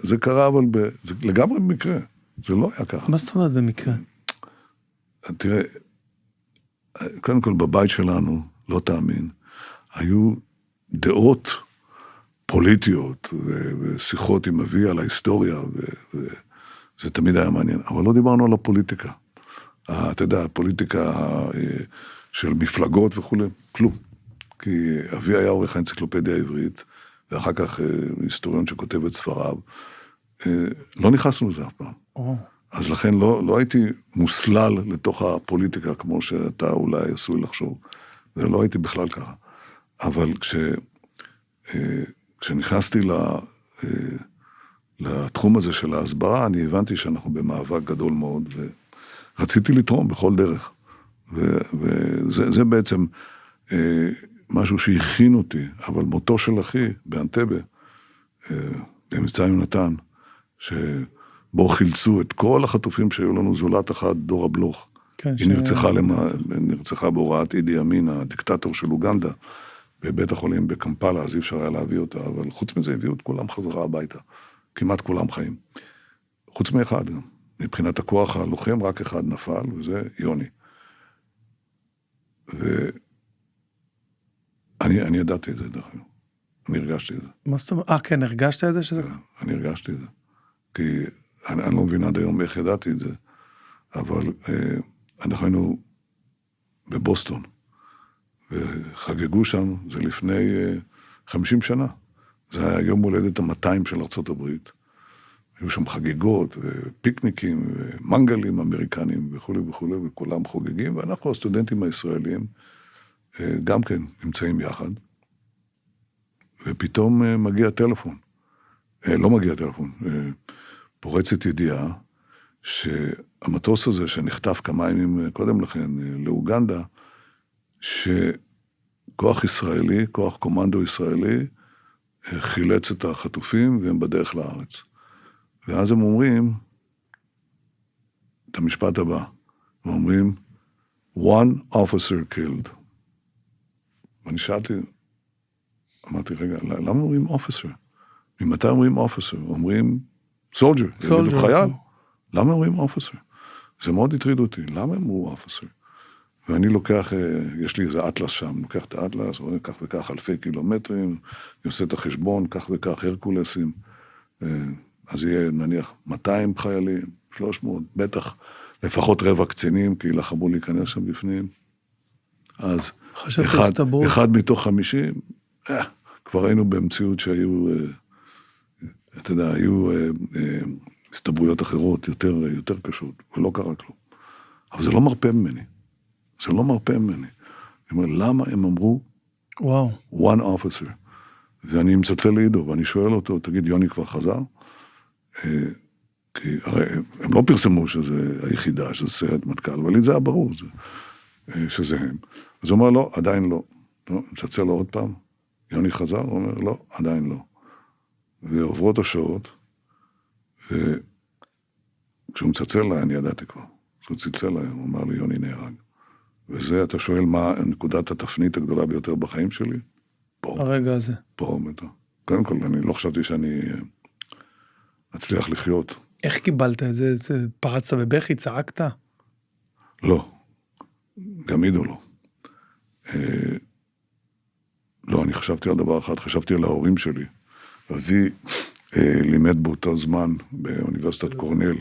זה קרה, אבל זה לגמרי במקרה, זה לא היה ככה. מה זאת אומרת במקרה? תראה, קודם כל בבית שלנו, לא תאמין, היו דעות פוליטיות ושיחות עם אבי על ההיסטוריה, וזה תמיד היה מעניין, אבל לא דיברנו על הפוליטיקה. אתה יודע, הפוליטיקה של מפלגות וכו', כלום. כי אבי היה עורך האנציקלופדיה העברית, ואחר כך היסטוריון שכותב את ספריו, לא נכנסנו לזה אף פעם. אז לכן לא הייתי מוסלל לתוך הפוליטיקה, כמו שאתה אולי עשוי לחשוב. זה לא הייתי בכלל ככה. אבל כשנכנסתי לתחום הזה של ההסברה, אני הבנתי שאנחנו במאבק גדול מאוד, ורציתי לתרום בכל דרך. וזה בעצם משהו שהכין אותי, אבל מותו של אחי באנטבה, במבצע יונתן, שבו חילצו את כל החטופים שהיו לנו, זולת אחת, דורה בלוך. כן, היא נרצחה בהוראת אידי אמין, הדיקטטור של אוגנדה, בבית החולים בקמפלה, אז אי אפשר היה להביא אותה, אבל חוץ מזה הביאו את כולם חזרה הביתה. כמעט כולם חיים. חוץ מאחד גם. מבחינת הכוח הלוחם, רק אחד נפל, וזה יוני. ואני ידעתי את זה, דרך אגב. אני הרגשתי את זה. מה זאת אומרת? כן, הרגשת את זה שזה... אני הרגשתי את זה. כי אני לא מבין עד היום איך ידעתי את זה, אבל אנחנו היינו בבוסטון, וחגגו שם, זה לפני 50 שנה. זה היה יום הולדת ה-200 של ארצות הברית. היו שם חגיגות, ופיקניקים, ומנגלים אמריקנים, וכו' וכו', וכולם חוגגים, ואנחנו, הסטודנטים הישראלים, גם כן נמצאים יחד, ופתאום מגיע טלפון. לא מגיע טלפון, פורצת ידיעה, שהמטוס הזה שנחטף כמה ימים קודם לכן לאוגנדה, שכוח ישראלי, כוח קומנדו ישראלי, חילץ את החטופים והם בדרך לארץ. ואז הם אומרים את המשפט הבא, הם אומרים, one officer killed. ואני שאלתי, אמרתי, רגע, למה אומרים officer? ממתי אומרים officer? אומרים soldier, חייל. למה אומרים officer? זה מאוד הטריד אותי, למה הם אמרו officer? ואני לוקח, יש לי איזה אטלס שם, לוקח את האטלס, רואה כך וכך אלפי קילומטרים, אני עושה את החשבון, כך וכך הרקולסים, אז יהיה נניח 200 חיילים, 300, בטח לפחות רבע קצינים, כי לחמו להיכנס שם בפנים. אז אחד מתוך 50, כבר היינו במציאות שהיו, אתה יודע, היו הסתברויות אחרות יותר קשות, ולא קרה כלום. אבל זה לא מרפא ממני. זה לא מרפא ממני. אני אומר, למה הם אמרו, וואו. one officer? ואני מצלצל לידו, ואני שואל אותו, תגיד, יוני כבר חזר? כי הרי הם לא פרסמו שזה היחידה, שזה סיירת מטכ"ל, אבל לי זה היה ברור, שזה הם. אז הוא אומר, לא, עדיין לא. מצלצל לו עוד פעם, יוני חזר? הוא אומר, לא, עדיין לא. ועוברות השעות, וכשהוא מצלצל לה, אני ידעתי כבר. כשהוא צלצל לה, הוא אמר לי, יוני נהרג. וזה, אתה שואל מה נקודת התפנית הגדולה ביותר בחיים שלי? פה. הרגע הזה. פה, קודם כל, אני לא חשבתי שאני אצליח לחיות. איך קיבלת את זה? פרצת בבכי, צעקת? לא. גם עידו לא. לא, אני חשבתי על דבר אחד, חשבתי על ההורים שלי. אבי לימד באותו זמן באוניברסיטת קורנל,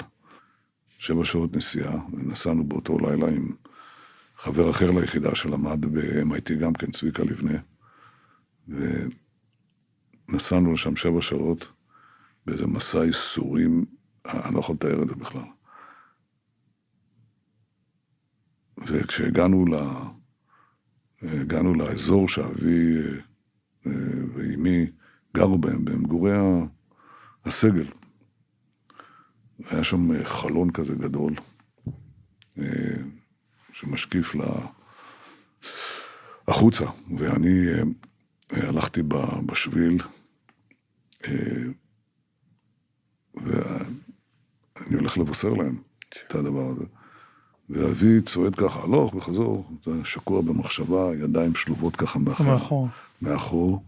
7 שעות נסיעה, ונסענו באותו לילה עם חבר אחר ליחידה שלמד ב-MIT גם כן, צביקה לבנה, ונסענו לשם 7 שעות, באיזה מסע ייסורים, אני לא יכול לתאר את זה בכלל. וכשהגענו לאזור שאבי ואימי גרו בהם, במגורי הסגל, היה שם חלון כזה גדול, שמשקיף החוצה, ואני הלכתי בשביל, ואני הולך לבשר להם את הדבר הזה. ואבי צועד ככה, הלוך וחזור, שקוע במחשבה, ידיים שלובות ככה מאחור,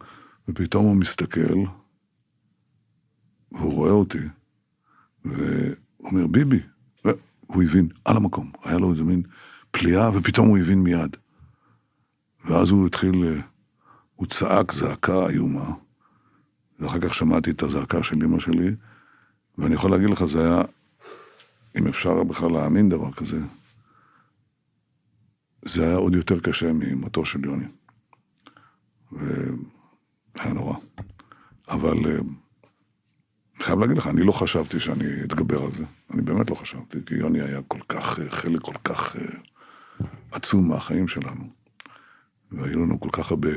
ופתאום הוא מסתכל, והוא רואה אותי, והוא אומר, ביבי, והוא הבין על המקום, היה לו איזה מין פליאה, ופתאום הוא הבין מיד. ואז הוא התחיל, הוא צעק זעקה איומה, ואחר כך שמעתי את הזעקה של אמא שלי, ואני יכול להגיד לך, זה היה, אם אפשר בכלל להאמין דבר כזה, זה היה עוד יותר קשה ממותו של יוני. והיה נורא. אבל אני חייב להגיד לך, אני לא חשבתי שאני אתגבר על זה. אני באמת לא חשבתי, כי יוני היה כל כך, חלק כל כך עצום מהחיים שלנו. והיו לנו כל כך הרבה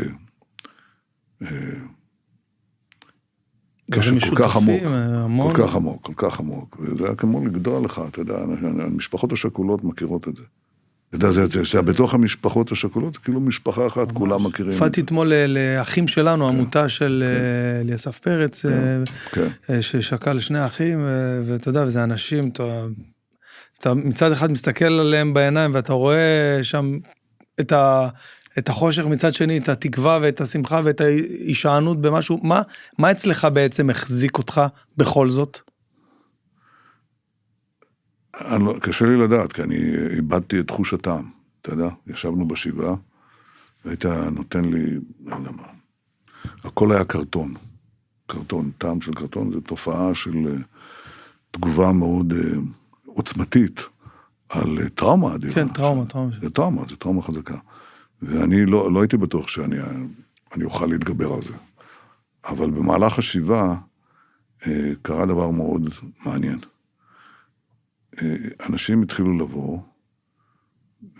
קשר כל כך עמוק, כל כך עמוק. וזה היה כמו לגדול לך, אתה יודע, המשפחות השכולות מכירות את זה. אתה יודע, זה בתוך המשפחות השכולות, זה כאילו משפחה אחת, כולם מכירים. הופעתי אתמול לאחים שלנו, עמותה של אליסף פרץ, ששקל 2 אחים, ואתה יודע, וזה אנשים, אתה מצד אחד מסתכל עליהם בעיניים, ואתה רואה שם את החושך, מצד שני, את התקווה ואת השמחה ואת ההישענות במשהו. מה אצלך בעצם החזיק אותך בכל זאת? קשה לי לדעת, כי אני איבדתי את תחוש הטעם, אתה יודע, ישבנו בשבעה, והיית נותן לי, לא יודע מה, הכל היה קרטון. קרטון, טעם של קרטון, זו תופעה של תגובה מאוד עוצמתית על טראומה אדירה. כן, טראומה. זה טראומה חזקה. ואני לא הייתי בטוח שאני אוכל להתגבר על זה. אבל במהלך השבעה קרה דבר מאוד מעניין. אנשים התחילו לבוא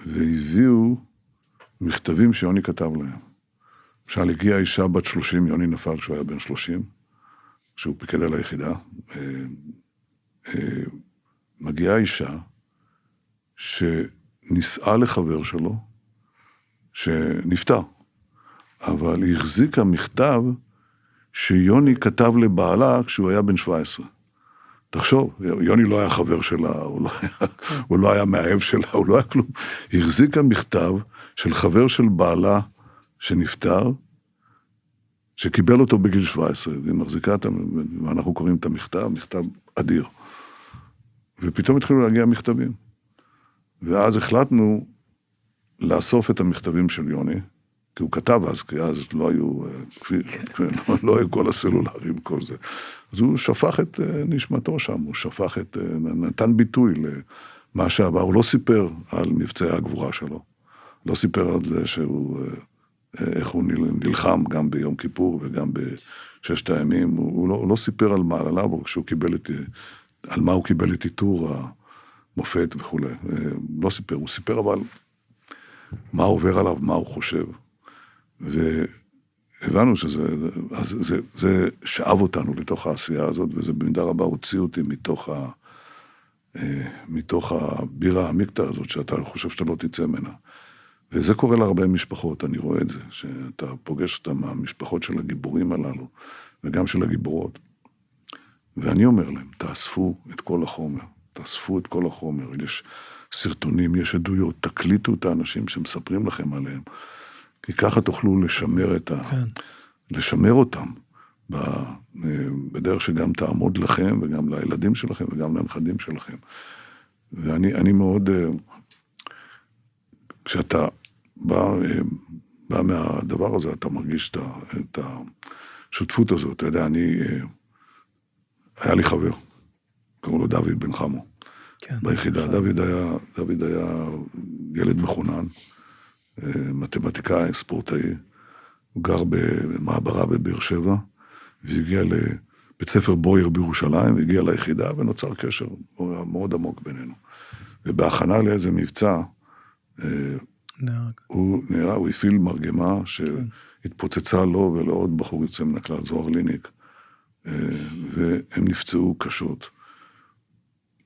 והביאו מכתבים שיוני כתב להם. למשל, הגיעה אישה בת 30, יוני נפל כשהוא היה בן 30, כשהוא פיקד על היחידה. מגיעה אישה שנישאה לחבר שלו, שנפטר, אבל היא החזיקה מכתב שיוני כתב לבעלה כשהוא היה בן 17. תחשוב, יוני לא היה חבר שלה, הוא לא היה מאהב שלה, הוא לא היה כלום. היא החזיקה מכתב של חבר של בעלה שנפטר, שקיבל אותו בגיל 17, והיא מחזיקה את, ואנחנו קוראים את המכתב, מכתב אדיר. ופתאום התחילו להגיע מכתבים. ואז החלטנו לאסוף את המכתבים של יוני, כי הוא כתב אז, כי אז לא היו כל הסלולרים, כל זה. אז הוא שפך את נשמתו שם, הוא שפך נתן ביטוי למה שעבר, הוא לא סיפר על מבצעי הגבורה שלו, לא סיפר על זה איך הוא נלחם גם ביום כיפור וגם בששת הימים, הוא לא סיפר על מעלליו, כשהוא קיבל על מה הוא קיבל את איתור המופת וכו'. לא סיפר, הוא סיפר אבל מה עובר עליו, מה הוא חושב. והבנו זה שאב אותנו לתוך העשייה הזאת, וזה במידה רבה הוציא אותי מתוך הבירה המקטע הזאת, שאתה חושב שאתה לא תצא ממנה. וזה קורה להרבה משפחות, אני רואה את זה, שאתה פוגש אותם, המשפחות של הגיבורים הללו, וגם של הגיבורות. ואני אומר להם, תאספו את כל החומר, תאספו את כל החומר, יש סרטונים, יש עדויות, תקליטו את האנשים שמספרים לכם עליהם, כי ככה תוכלו לשמר אותם, בדרך שגם תעמוד לכם, וגם לילדים שלכם, וגם לנכדים שלכם. ואני מאוד, כשאתה בא מהדבר הזה, אתה מרגיש את השותפות הזאת. אתה יודע, היה לי חבר, קראו לו דוד בן חמו, כן, ביחידה. דוד היה ילד מחונן, מתמטיקאי, ספורטאי, הוא גר במעברה בבאר שבע, והגיע לבית ספר בויר בירושלים, והגיע ליחידה, ונוצר קשר מאוד עמוק בינינו. ובהכנה לאיזה מבצע, הוא הפעיל מרגמה שהתפוצצה לו ולעוד בחור יוצא מן הכלל, זוהר ליניק, והם נפצעו קשות.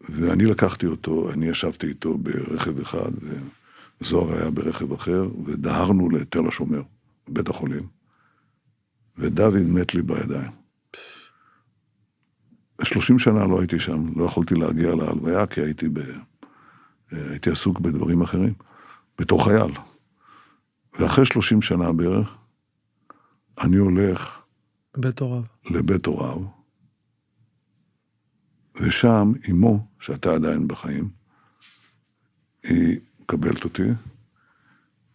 ואני לקחתי אותו, אני ישבתי איתו ברכב אחד, וזוהר היה ברכב אחר, ודהרנו לתל השומר, בית החולים, ודוד מת לי בידיים. 30 שנה לא הייתי שם, לא יכולתי להגיע להלוויה, כי הייתי עסוק בדברים אחרים, בתור חייל. ואחרי 30 שנה בערך, אני הולך לבית הוריו, ושם אמו, שאתה עדיין בחיים, היא מקבלת אותי,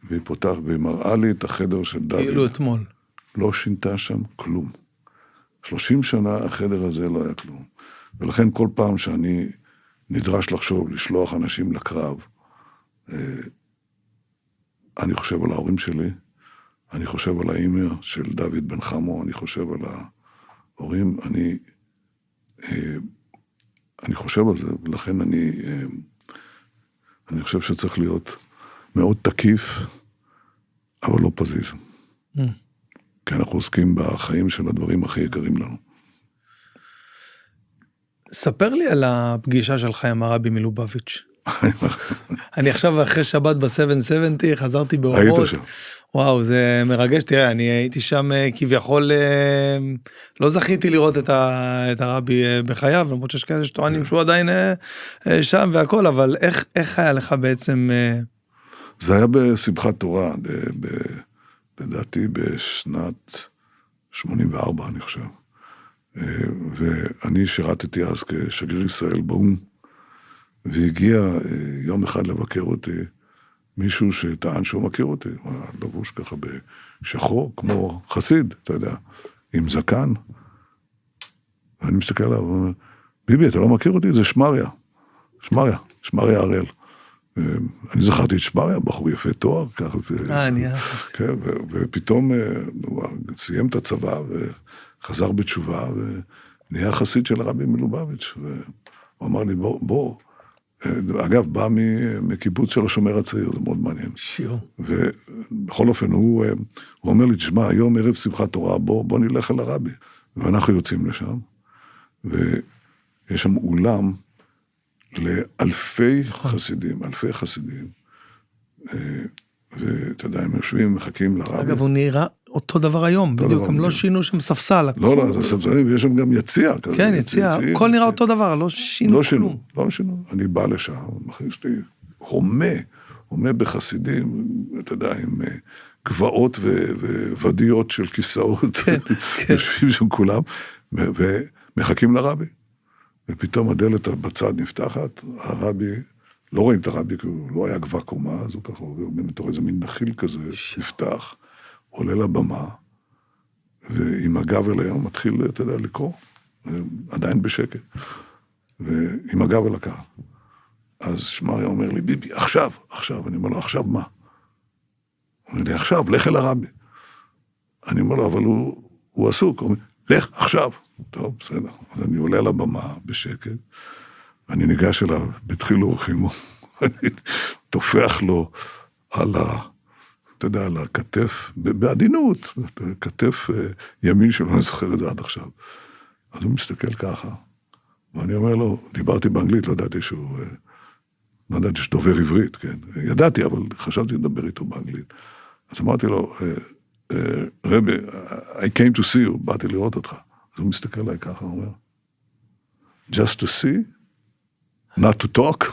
והיא פותח ומראה לי את החדר של דוד. כאילו אתמול. לא שינתה שם כלום. 30 שנה החדר הזה לא היה כלום. ולכן כל פעם שאני נדרש לחשוב, לשלוח אנשים לקרב, אני חושב על ההורים שלי, אני חושב על האמא של דוד בן חמו, אני חושב על ההורים, אני חושב על זה, ולכן אני חושב שצריך להיות מאוד תקיף, אבל לא פזיז. כי אנחנו עוסקים בחיים של הדברים הכי יקרים לנו. ספר לי על הפגישה שלך עם הרבי מלובביץ'. אני עכשיו אחרי שבת ב-770, חזרתי באורות. היית שם. וואו, זה מרגש. תראה, אני הייתי שם כביכול, לא זכיתי לראות את הרבי בחייו, למרות שיש כאלה שטוענים שהוא עדיין שם והכל, אבל איך היה לך בעצם... זה היה בשמחת תורה, לדעתי בשנת 84, אני חושב. ואני שירתתי אז כשגריר ישראל באו"ם, והגיע יום אחד לבקר אותי מישהו שטען שהוא מכיר אותי, הוא היה לבוש ככה בשחור, כמו חסיד, אתה יודע, עם זקן. ואני מסתכל עליו, הוא אומר, ביבי, אתה לא מכיר אותי? זה שמריה. שמריה הראל. אני זכרתי את שמריה, בחור יפה תואר, ככה. כן, ופתאום הוא סיים את הצבא, וחזר בתשובה, ונהיה חסיד של הרבי מלובביץ', והוא אמר לי, בוא, אגב, בא מקיבוץ של השומר הצעיר, זה מאוד מעניין. ובכל אופן, הוא אומר לי, תשמע, היום ערב שמחת תורה, בוא נלך אל הרבי. ואנחנו יוצאים לשם, ויש שם אולם לאלפי חסידים, ואתה יודע, הם יושבים, מחכים לרבי. אגב, הוא נראה אותו דבר היום, בדיוק, הם לא שינו שם ספסל. לא, זה ספסלים, ויש שם גם יציע כזה. כן, יציע, הכל נראה אותו דבר, לא שינו כלום. לא שינו, אני בא לשם, מכניס לי הומה בחסידים, אתה יודע, עם גבעות וודיות של כיסאות, יושבים שם כולם, ומחכים לרבי. ופתאום הדלת בצד נפתחת, הרבי, לא רואים את הרבי, כי הוא לא היה גבוה קומה, אז הוא ככה עובר בתור איזה מין נחיל כזה, נפתח, עולה לבמה, ועם הגב אליהם מתחיל, אתה יודע, לקרוא, עדיין בשקט, ועם הגב אל הקהל. אז שמריה אומר לי, ביבי, עכשיו, אני אומר לו, עכשיו מה? הוא אומר לי, עכשיו, לך אל הרבי. אני אומר לו, אבל הוא עסוק, הוא אומר, לך, עכשיו. טוב, בסדר. אז אני עולה לבמה בשקט, אני ניגש אליו, בתחיל אורחימו, אני תופח לו על אתה יודע, על הכתף, בעדינות, כתף ימין שלו, אני זוכר את זה עד עכשיו. אז הוא מסתכל ככה, ואני אומר לו, דיברתי באנגלית, לא ידעתי שהוא דובר עברית, כן. ידעתי, אבל חשבתי לדבר איתו באנגלית. אז אמרתי לו, רבי, I came to see you, באתי לראות אותך. אז הוא מסתכל עליי ככה, הוא אומר, just to see, not to talk.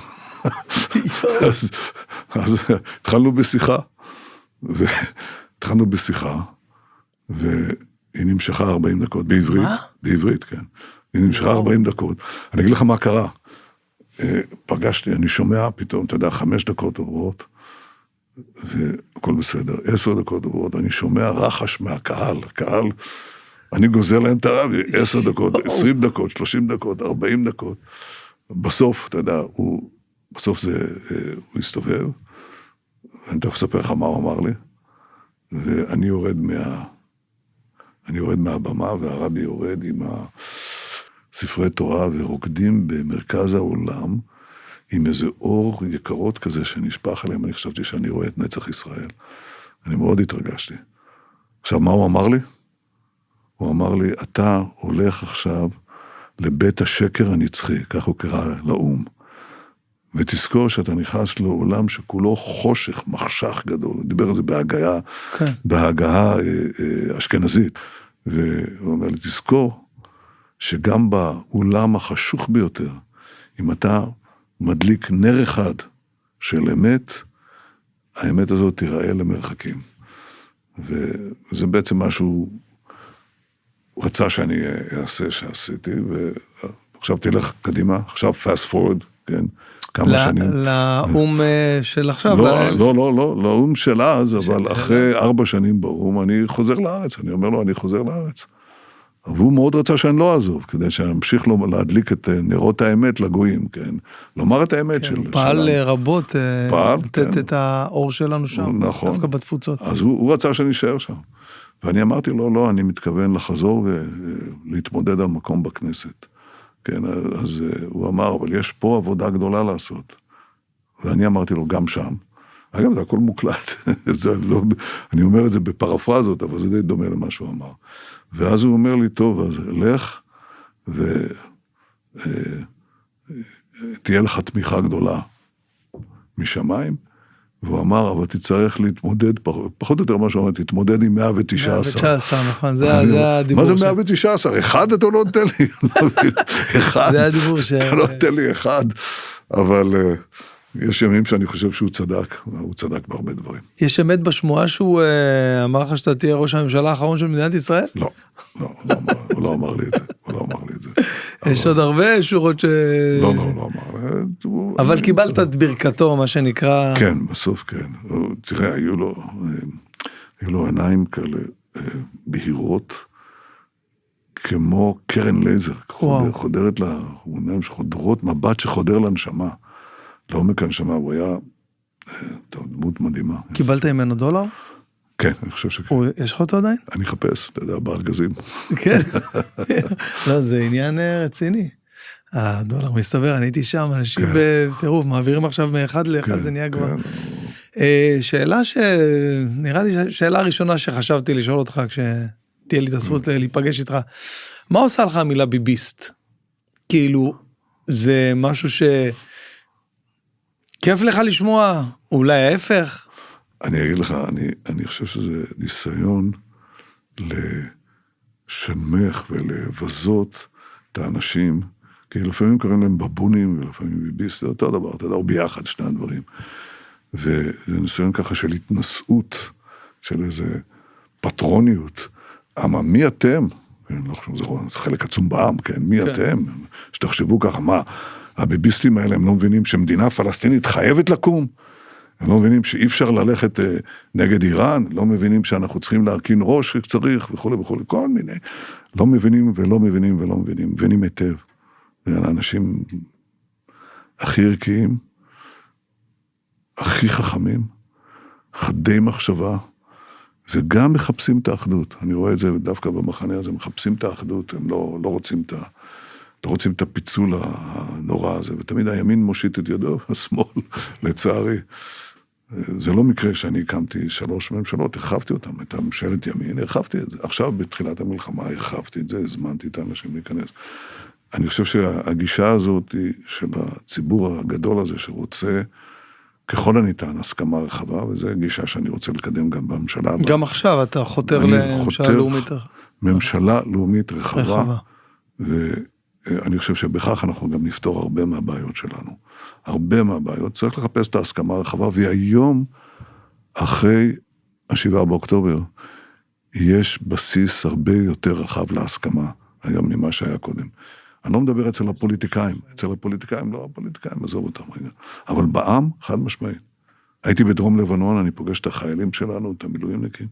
אז התחלנו בשיחה, והיא נמשכה 40 דקות, בעברית. מה? בעברית, כן. היא נמשכה 40 דקות. אני אגיד לך מה קרה. פגשתי, אני שומע פתאום, אתה יודע, 5 דקות עוברות, והכל בסדר, 10 דקות עוברות, אני שומע רחש מהקהל, אני גוזר להם את הרבי, 10 דקות, 20 דקות, 30 דקות, 40 דקות, בסוף, אתה יודע, בסוף הוא הסתובב, אני תכף אספר לך מה הוא אמר לי, ואני יורד מהבמה, והרבי יורד עם ספרי תורה, ורוקדים במרכז העולם, עם איזה אור יקרות כזה שנשפך עליהם, אני חשבתי שאני רואה את נצח ישראל. אני מאוד התרגשתי. עכשיו, מה הוא אמר לי? הוא אמר לי, אתה הולך עכשיו לבית השקר הנצחי, כך הוא קרא לאום, ותזכור שאתה נכנס לעולם שכולו חושך, מחשך גדול, הוא דיבר על זה בהגהה אשכנזית, והוא אומר לי, תזכור שגם בעולם החשוך ביותר, אם אתה מדליק נר אחד של אמת, האמת הזאת תיראה למרחקים. וזה בעצם משהו, הוא רצה שאני אעשה שעשיתי, ועכשיו תלך קדימה, עכשיו fast forward, כן, כמה שנים. לאום של עכשיו? לא, לאום של אז, אבל אחרי 4 שנים באום, אני חוזר לארץ, אני אומר לו, אני חוזר לארץ. והוא מאוד רצה שאני לא אעזוב, כדי שאמשיך לו להדליק את נרות האמת לגויים, כן. לומר את האמת שלנו. הוא פעל רבות, לתת את האור שלנו שם, דווקא בתפוצות. אז הוא רצה שאני אשאר שם. ואני אמרתי לו, לא, אני מתכוון לחזור ולהתמודד על מקום בכנסת. כן, אז הוא אמר, אבל יש פה עבודה גדולה לעשות. ואני אמרתי לו, גם שם. אגב, זה הכל מוקלט. אני אומר את זה בפרפרזות, אבל זה די דומה למה שהוא אמר. ואז הוא אומר לי, טוב, אז לך, ותהיה לך תמיכה גדולה משמיים, והוא אמר, אבל תצטרך להתמודד, פחות או יותר מה שהוא אומר, תתמודד עם 119. 119, נכון, זה הדיבור. מה זה 119? אחד אתה לא נותן לי. אחד. זה הדיבור אתה לא נותן לי אחד, אבל יש ימים שאני חושב שהוא צדק, הוא צדק בהרבה דברים. יש אמת בשמועה שהוא אמר לך שאתה תהיה ראש הממשלה האחרון של מדינת ישראל? לא, הוא לא אמר לי את זה, יש עוד הרבה שורות ש... לא, אמר. אבל קיבלת את ברכתו, מה שנקרא... כן, בסוף כן. תראה, היו לו עיניים כאלה בהירות, כמו קרן לייזר, חודרת לה, הוא עיניים שחודרות, מבט שחודר לנשמה. לעומק הנשמה, הוא היה דמות מדהימה. קיבלת ממנו דולר? כן, אני חושב שכן. יש לך אותו עדיין? אני אחפש, אתה יודע, בארגזים. כן. לא, זה עניין רציני. הדולר מסתבר, אני הייתי שם, אנשים בטירוף, מעבירים עכשיו מאחד לאחד, זה נהיה כבר. שאלה נראה לי שאלה הראשונה שחשבתי לשאול אותך, כשתהיה לי את הזכות להיפגש איתך, מה עושה לך המילה ביביסט? כאילו, זה משהו כיף לך לשמוע, אולי ההפך? אני אגיד לך, אני חושב שזה ניסיון לשנמך ולבזות את האנשים, כי לפעמים קוראים להם בבונים, ולפעמים ביביסט, זה אותו דבר, אתה יודע, או ביחד, שני הדברים. וזה ניסיון ככה של התנסות, של איזה פטרוניות. אבל מי אתם? זה חלק עצום בעם, כן? מי אתם? שתחשבו ככה, מה? הביביסטים האלה, הם לא מבינים שמדינה פלסטינית חייבת לקום, הם לא מבינים שאי אפשר ללכת נגד איראן, לא מבינים שאנחנו צריכים להרכין ראש שצריך, וכו', כל מיני. לא מבינים ולא מבינים ולא מבינים, מבינים היטב. האנשים הכי ערכיים, הכי חכמים, חדי מחשבה, וגם מחפשים את האחדות. אני רואה את זה דווקא במחנה הזה, מחפשים את האחדות, הם לא רוצים את הפיצול הנורא הזה, ותמיד הימין מושיט את ידו, השמאל, לצערי. זה לא מקרה שאני הקמתי 3 ממשלות, הרחבתי אותם, הייתה ממשלת ימין, הרחבתי את זה. עכשיו בתחילת המלחמה הרחבתי את זה, הזמנתי את האנשים להיכנס. אני חושב שהגישה הזאת של הציבור הגדול הזה שרוצה ככל הניתן הסכמה רחבה, וזו גישה שאני רוצה לקדם גם בממשלה הבאה. גם עכשיו אתה חותר לממשלה לאומית רחבה. ממשלה לאומית רחבה, ואני חושב שבכך אנחנו גם נפתור הרבה מהבעיות שלנו. הרבה מהבעיות, צריך לחפש את ההסכמה הרחבה, והיום, אחרי 7 באוקטובר, יש בסיס הרבה יותר רחב להסכמה, היום ממה שהיה קודם. אני לא מדבר אצל הפוליטיקאים, לא הפוליטיקאים, עזוב אותם רגע. אבל בעם, חד משמעית. הייתי בדרום לבנון, אני פוגש את החיילים שלנו, את המילואימניקים,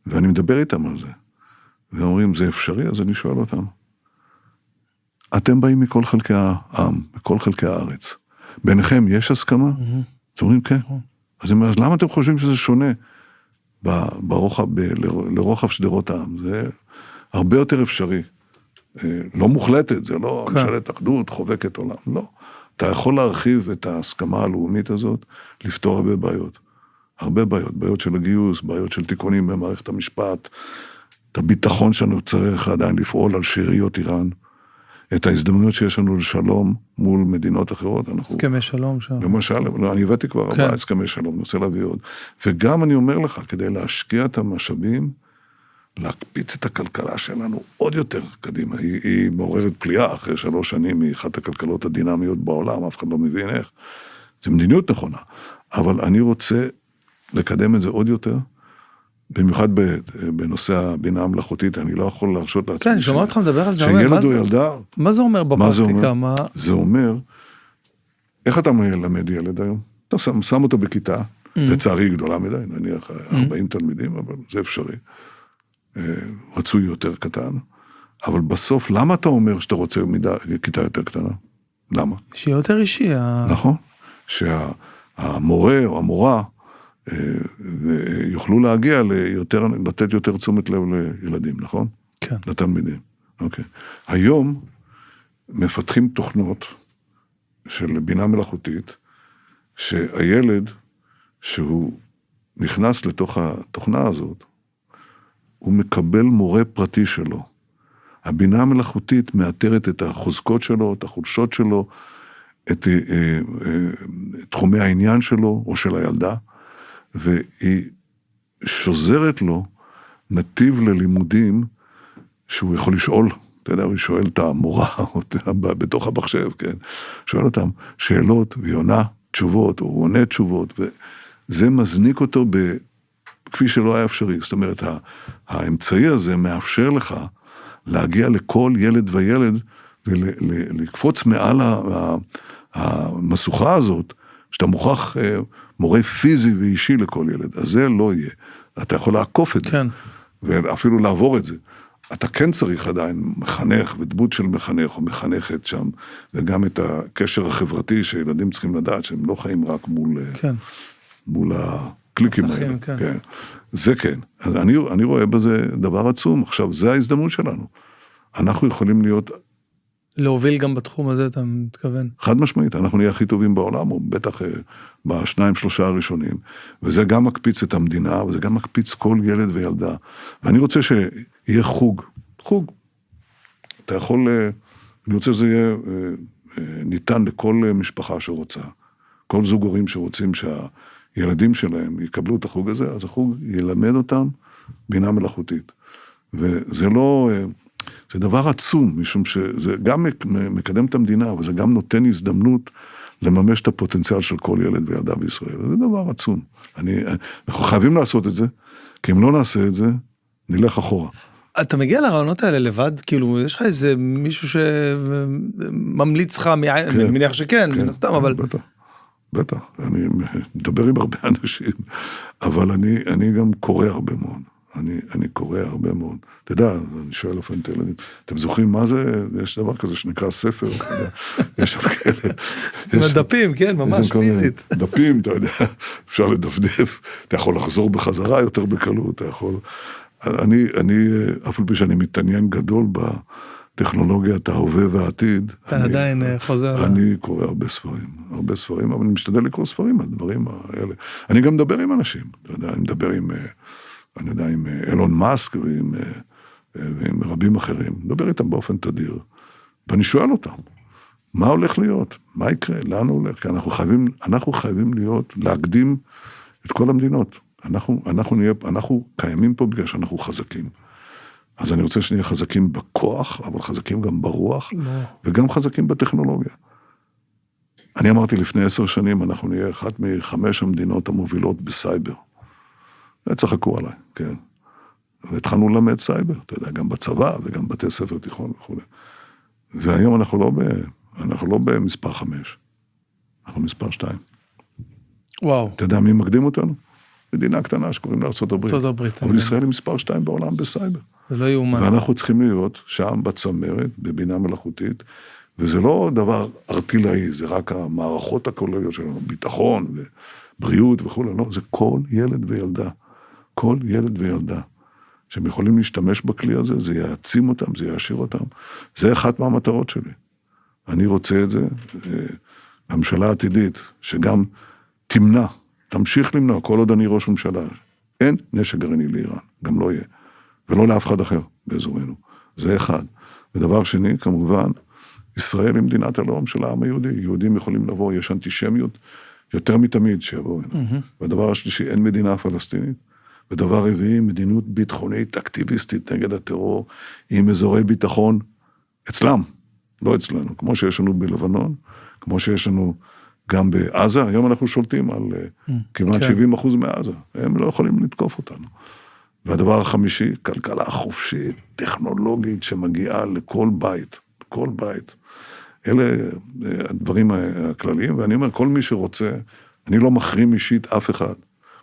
ואני מדבר איתם על זה. והם אומרים, זה אפשרי? אז אני שואל אותם. אתם באים מכל חלקי העם, מכל חלקי הארץ. ביניכם יש הסכמה? אז אומרים, כן. אז למה אתם חושבים שזה שונה לרוחב שדרות העם? זה הרבה יותר אפשרי. לא מוחלטת, זה לא ממשלת אחדות, חובקת עולם, לא. אתה יכול להרחיב את ההסכמה הלאומית הזאת, לפתור הרבה בעיות. הרבה בעיות, בעיות של הגיוס, בעיות של תיקונים במערכת המשפט, את הביטחון שלנו צריך עדיין לפעול על שאריות איראן, את ההזדמנויות שיש לנו לשלום מול מדינות אחרות. הסכמי שלום שם. למשל, אני הבאתי כבר 4 הסכמי שלום, ננסה להביא עוד. וגם אני אומר לך, כדי להשקיע את המשאבים, להקפיץ את הכלכלה שלנו עוד יותר קדימה. היא מעוררת פליאה, אחרי 3 שנים, היא אחת הכלכלות הדינמיות בעולם, אף אחד לא מבין איך. זו מדיניות נכונה. אבל אני רוצה לקדם את זה עוד יותר, במיוחד בנושא הבינה המלאכותית, אני לא יכול להרשות לעצמי. כן, אני שומע אותך מדבר על זה. שילד או ילדה... מה זה אומר בפרקטיקה? זה אומר, איך אתה מלמד ילד היום? אתה שם אותו בכיתה, לצערי גדולה מדי, נניח 40 תלמידים, אבל זה אפשרי. רצוי יותר קטן, אבל בסוף, למה אתה אומר שאתה רוצה כיתה יותר קטנה? למה? שיהיה יותר אישי. נכון, שהמורה או המורה יוכלו להגיע לתת יותר תשומת לב לילדים, נכון? כן. לתלמידים, אוקיי. היום מפתחים תוכנות של בינה מלאכותית, שהילד שהוא נכנס לתוך התוכנה הזאת, הוא מקבל מורה פרטי שלו. הבינה המלאכותית מאתרת את החוזקות שלו, את החולשות שלו, את תחומי העניין שלו או של הילדה, והיא שוזרת לו נתיב ללימודים שהוא יכול לשאול, אתה יודע, הוא שואל את המורה בתוך המחשב, כן? שואל אותם שאלות, והיא עונה תשובות, או הוא עונה תשובות, וזה מזניק אותו כפי שלא היה אפשרי. זאת אומרת, האמצעי הזה מאפשר לך להגיע לכל ילד וילד ולקפוץ מעל המסוכה הזאת, שאתה מוכרח מורה פיזי ואישי לכל ילד, אז זה לא יהיה. אתה יכול לעקוף את זה, כן. ואפילו לעבור את זה. אתה כן צריך עדיין מחנך ודמות של מחנך או מחנכת שם, וגם את הקשר החברתי שילדים צריכים לדעת, שהם לא חיים רק כן. מול הקליקים מסכים, האלה. כן. כן. זה כן. אז אני רואה בזה דבר עצום. עכשיו, זה ההזדמנות שלנו. אנחנו יכולים להיות... להוביל גם בתחום הזה, אתה מתכוון? חד משמעית, אנחנו נהיה הכי טובים בעולם, או בטח ב2-3 הראשונים, וזה גם מקפיץ את המדינה, וזה גם מקפיץ כל ילד וילדה. ואני רוצה שיהיה חוג. אתה יכול, אני רוצה שזה יהיה ניתן לכל משפחה שרוצה, כל זוג הורים שרוצים שהילדים שלהם יקבלו את החוג הזה, אז החוג ילמד אותם בינה מלאכותית. וזה לא... זה דבר עצום, משום שזה גם מקדם את המדינה, אבל זה גם נותן הזדמנות לממש את הפוטנציאל של כל ילד וילדה בישראל. זה דבר עצום. אנחנו חייבים לעשות את זה, כי אם לא נעשה את זה, נלך אחורה. אתה מגיע לרעיונות האלה לבד? כאילו, יש לך איזה מישהו שממליץ לך, אני מניח שכן, מן הסתם, אבל... בטח. אני מדבר עם הרבה אנשים, אבל אני גם קורא הרבה מאוד. אני קורא הרבה מאוד. אתה יודע, אני שואל לפעמים את הילדים, אתם זוכרים מה זה? יש דבר כזה שנקרא ספר, יש שם כאלה. עם הדפים, כן, ממש פיזית. דפים, אתה יודע, אפשר לדפדף, אתה יכול לחזור בחזרה יותר בקלות, אתה יכול... אני, אף על פי שאני מתעניין גדול בטכנולוגיית ההווה והעתיד, אתה עדיין חוזר... אני קורא הרבה ספרים, אבל אני משתדל לקרוא ספרים, הדברים האלה. אני גם מדבר עם אנשים, אתה יודע, אני מדבר עם אילון מאסק ועם רבים אחרים, מדבר איתם באופן תדיר, ואני שואל אותם, מה הולך להיות? מה יקרה? לאן הוא הולך? כי אנחנו חייבים להקדים את כל המדינות. אנחנו קיימים פה בגלל שאנחנו חזקים. אז אני רוצה שנהיה חזקים בכוח, אבל חזקים גם ברוח, וגם חזקים בטכנולוגיה. אני אמרתי לפני 10 שנים, אנחנו נהיה אחת מ5 המדינות המובילות בסייבר. צחקו עליי, כן. והתחלנו ללמד סייבר, אתה יודע, גם בצבא וגם בתי ספר תיכון וכו'. והיום אנחנו לא במספר 5, אנחנו מספר 2. וואו. אתה יודע מי מקדים אותנו? מדינה קטנה שקוראים לארצות הברית. ארצות הברית. אבל ישראל היא מספר 2 בעולם בסייבר. זה לא יאומן. ואנחנו צריכים להיות שם בצמרת, בבינה מלאכותית, וזה לא דבר ארטילאי, זה רק המערכות הכולליות שלנו, ביטחון ובריאות וכו', לא, זה כל ילד וילדה. כל ילד וילדה. שהם יכולים להשתמש בכלי הזה, זה יעצים אותם, זה יעשיר אותם. זה אחת מהמטרות שלי. אני רוצה את זה, הממשלה העתידית, שגם תמשיך למנוע, כל עוד אני ראש ממשלה, אין נשק גרעיני לאיראן, גם לא יהיה, ולא לאף אחד אחר באזורנו. זה אחד. ודבר שני, כמובן, ישראל היא מדינת הלאום של העם היהודי. יהודים יכולים לבוא, יש אנטישמיות יותר מתמיד שיבואו הנה. והדבר השלישי, אין מדינה פלסטינית. ודבר רביעי, מדיניות ביטחונית אקטיביסטית נגד הטרור, עם אזורי ביטחון אצלם, לא אצלנו, כמו שיש לנו בלבנון, כמו שיש לנו גם בעזה, היום אנחנו שולטים על כמעט 70% מעזה, הם לא יכולים לתקוף אותנו. והדבר החמישי, כלכלה חופשית, טכנולוגית, שמגיעה לכל בית, כל בית. אלה הדברים הכלליים, ואני אומר, כל מי שרוצה, אני לא מחרים אישית אף אחד.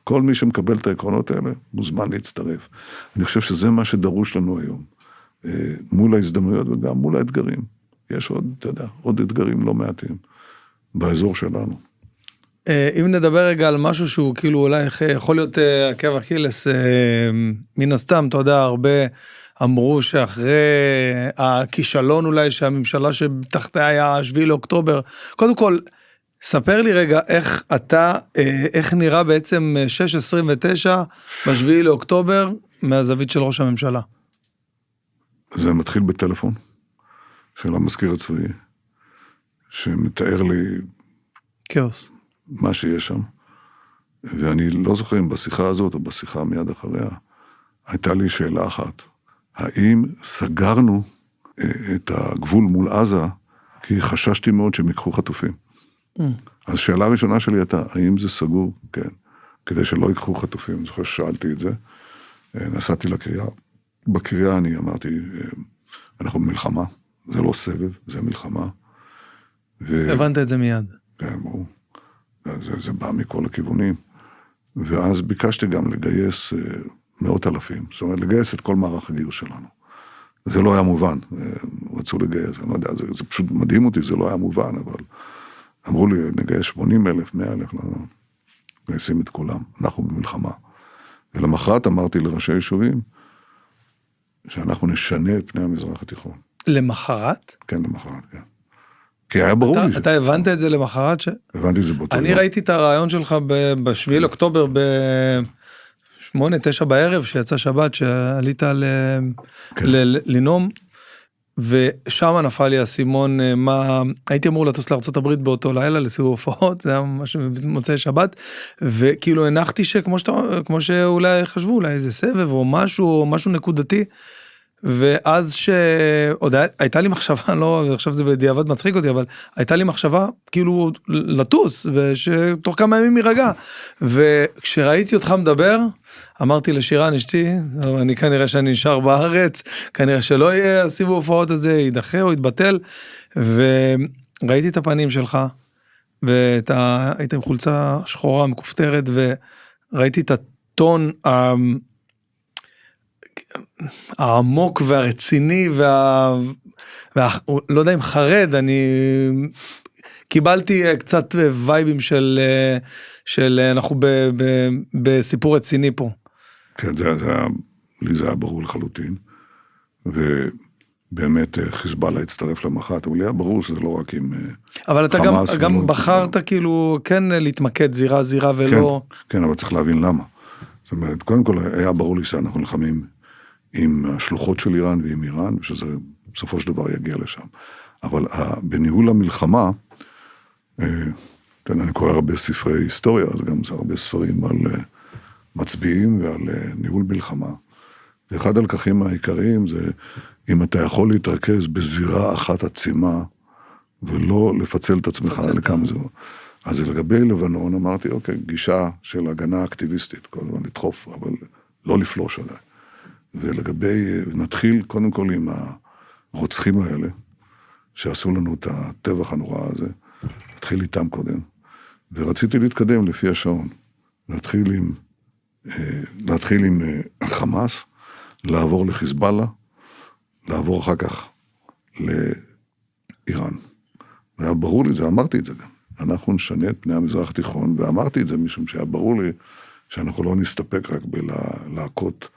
כל מי שמקבל את העקרונות האלה, מוזמן להצטרף. אני חושב שזה מה שדרוש לנו היום, מול ההזדמנויות וגם מול האתגרים. יש עוד, אתה יודע, עוד אתגרים לא מעטים, באזור שלנו. אם נדבר רגע על משהו שהוא כאילו אולי יכול להיות עקב אכילס, מן הסתם, אתה יודע, הרבה אמרו שאחרי הכישלון אולי שהממשלה שתחתיה היה 7 לאוקטובר, קודם כל, ספר לי רגע איך נראה בעצם 6/29 ב7 לאוקטובר מהזווית של ראש הממשלה. זה מתחיל בטלפון של המזכיר הצבאי, שמתאר לי כאוס. מה שיש שם, ואני לא זוכר אם בשיחה הזאת או בשיחה מיד אחריה, הייתה לי שאלה אחת, האם סגרנו את הגבול מול עזה, כי חששתי מאוד שהם יקחו חטופים. אז שאלה הראשונה שלי הייתה, האם זה סגור? כן. כדי שלא ייקחו חטופים. אני זוכר ששאלתי את זה. נסעתי לקריאה. בקריאה אני אמרתי, אנחנו במלחמה. זה לא סבב, זה מלחמה. הבנת את זה מיד. כן, ברור. זה בא מכל הכיוונים. ואז ביקשתי גם לגייס מאות אלפים, זאת אומרת, לגייס את כל מערך הגיוס שלנו. זה לא היה מובן, רצו לגייס, אני לא יודע, זה פשוט מדהים אותי, זה לא היה מובן, אבל אמרו לי, נגייס 80,000, 100,000, לא, גייסים את כולם, אנחנו במלחמה. ולמחרת אמרתי לראשי יישובים, שאנחנו נשנה את פני המזרח התיכון. למחרת? כן, למחרת, כן. כי היה ברור לי. אתה הבנת את זה למחרת? הבנתי את זה באותו יום. אני ראיתי את הרעיון שלך ב7 לאוקטובר, ב8-9 בערב, שיצא שבת, שעלית לנום, ושם נפל לי הסימון, הייתי אמור לטוס לארצות הברית באותו לילה, לסיבוב הופעות, זה היה ממש מוצאי שבת, וכאילו הנחתי כמו שאולי חשבו, אולי איזה סבב, או משהו נקודתי, ואז שעוד הייתה לי מחשבה, לא, עכשיו זה בדיעבד מצחיק אותי, אבל הייתה לי מחשבה כאילו לטוס, ושתוך כמה ימים יירגע, וכשראיתי אותך מדבר, אמרתי לשירן אשתי, אני כנראה שאני נשאר בארץ, כנראה שלא יהיה הסיבוב הופעות הזה, יידחה או יתבטל, וראיתי את הפנים שלך, והיית עם חולצה שחורה מכופתרת, וראיתי את הטון העמוק והרציני לא יודע אם חרד, אני קיבלתי קצת וייבים של אנחנו בסיפור רציני פה. כן, לי זה היה ברור לחלוטין, ובאמת חיזבאללה הצטרף למח"ט, אבל היה ברור שזה לא רק עם אבל אתה גם בחרת כאילו כן להתמקד זירה ולא... כן, אבל צריך להבין למה. זאת אומרת, קודם כל היה ברור לי שאנחנו נלחמים עם השלוחות של איראן ועם איראן, ושזה בסופו של דבר יגיע לשם. אבל בניהול המלחמה, אני קורא הרבה ספרי היסטוריה, אז גם זה הרבה ספרים על מצביעים ועל ניהול מלחמה. ואחד הלקחים העיקריים זה, אם אתה יכול להתרכז בזירה אחת עצימה, ולא לפצל את עצמך לכמה זו. אז לגבי לבנון אמרתי, אוקיי, גישה של הגנה אקטיביסטית, כל הזמן לדחוף, אבל לא לפלוש עליי. ולגבי, נתחיל קודם כל עם הרוצחים האלה, שעשו לנו את הטבח הנורא הזה, נתחיל איתם קודם, ורציתי להתקדם לפי השעון, להתחיל עם חמאס, לעבור לחיזבאללה, לעבור אחר כך לאיראן. והיה ברור לי, אמרתי את זה גם, אנחנו נשנה את פני המזרח התיכון, ואמרתי את זה משום שהיה ברור לי, שאנחנו לא נסתפק רק בלהכות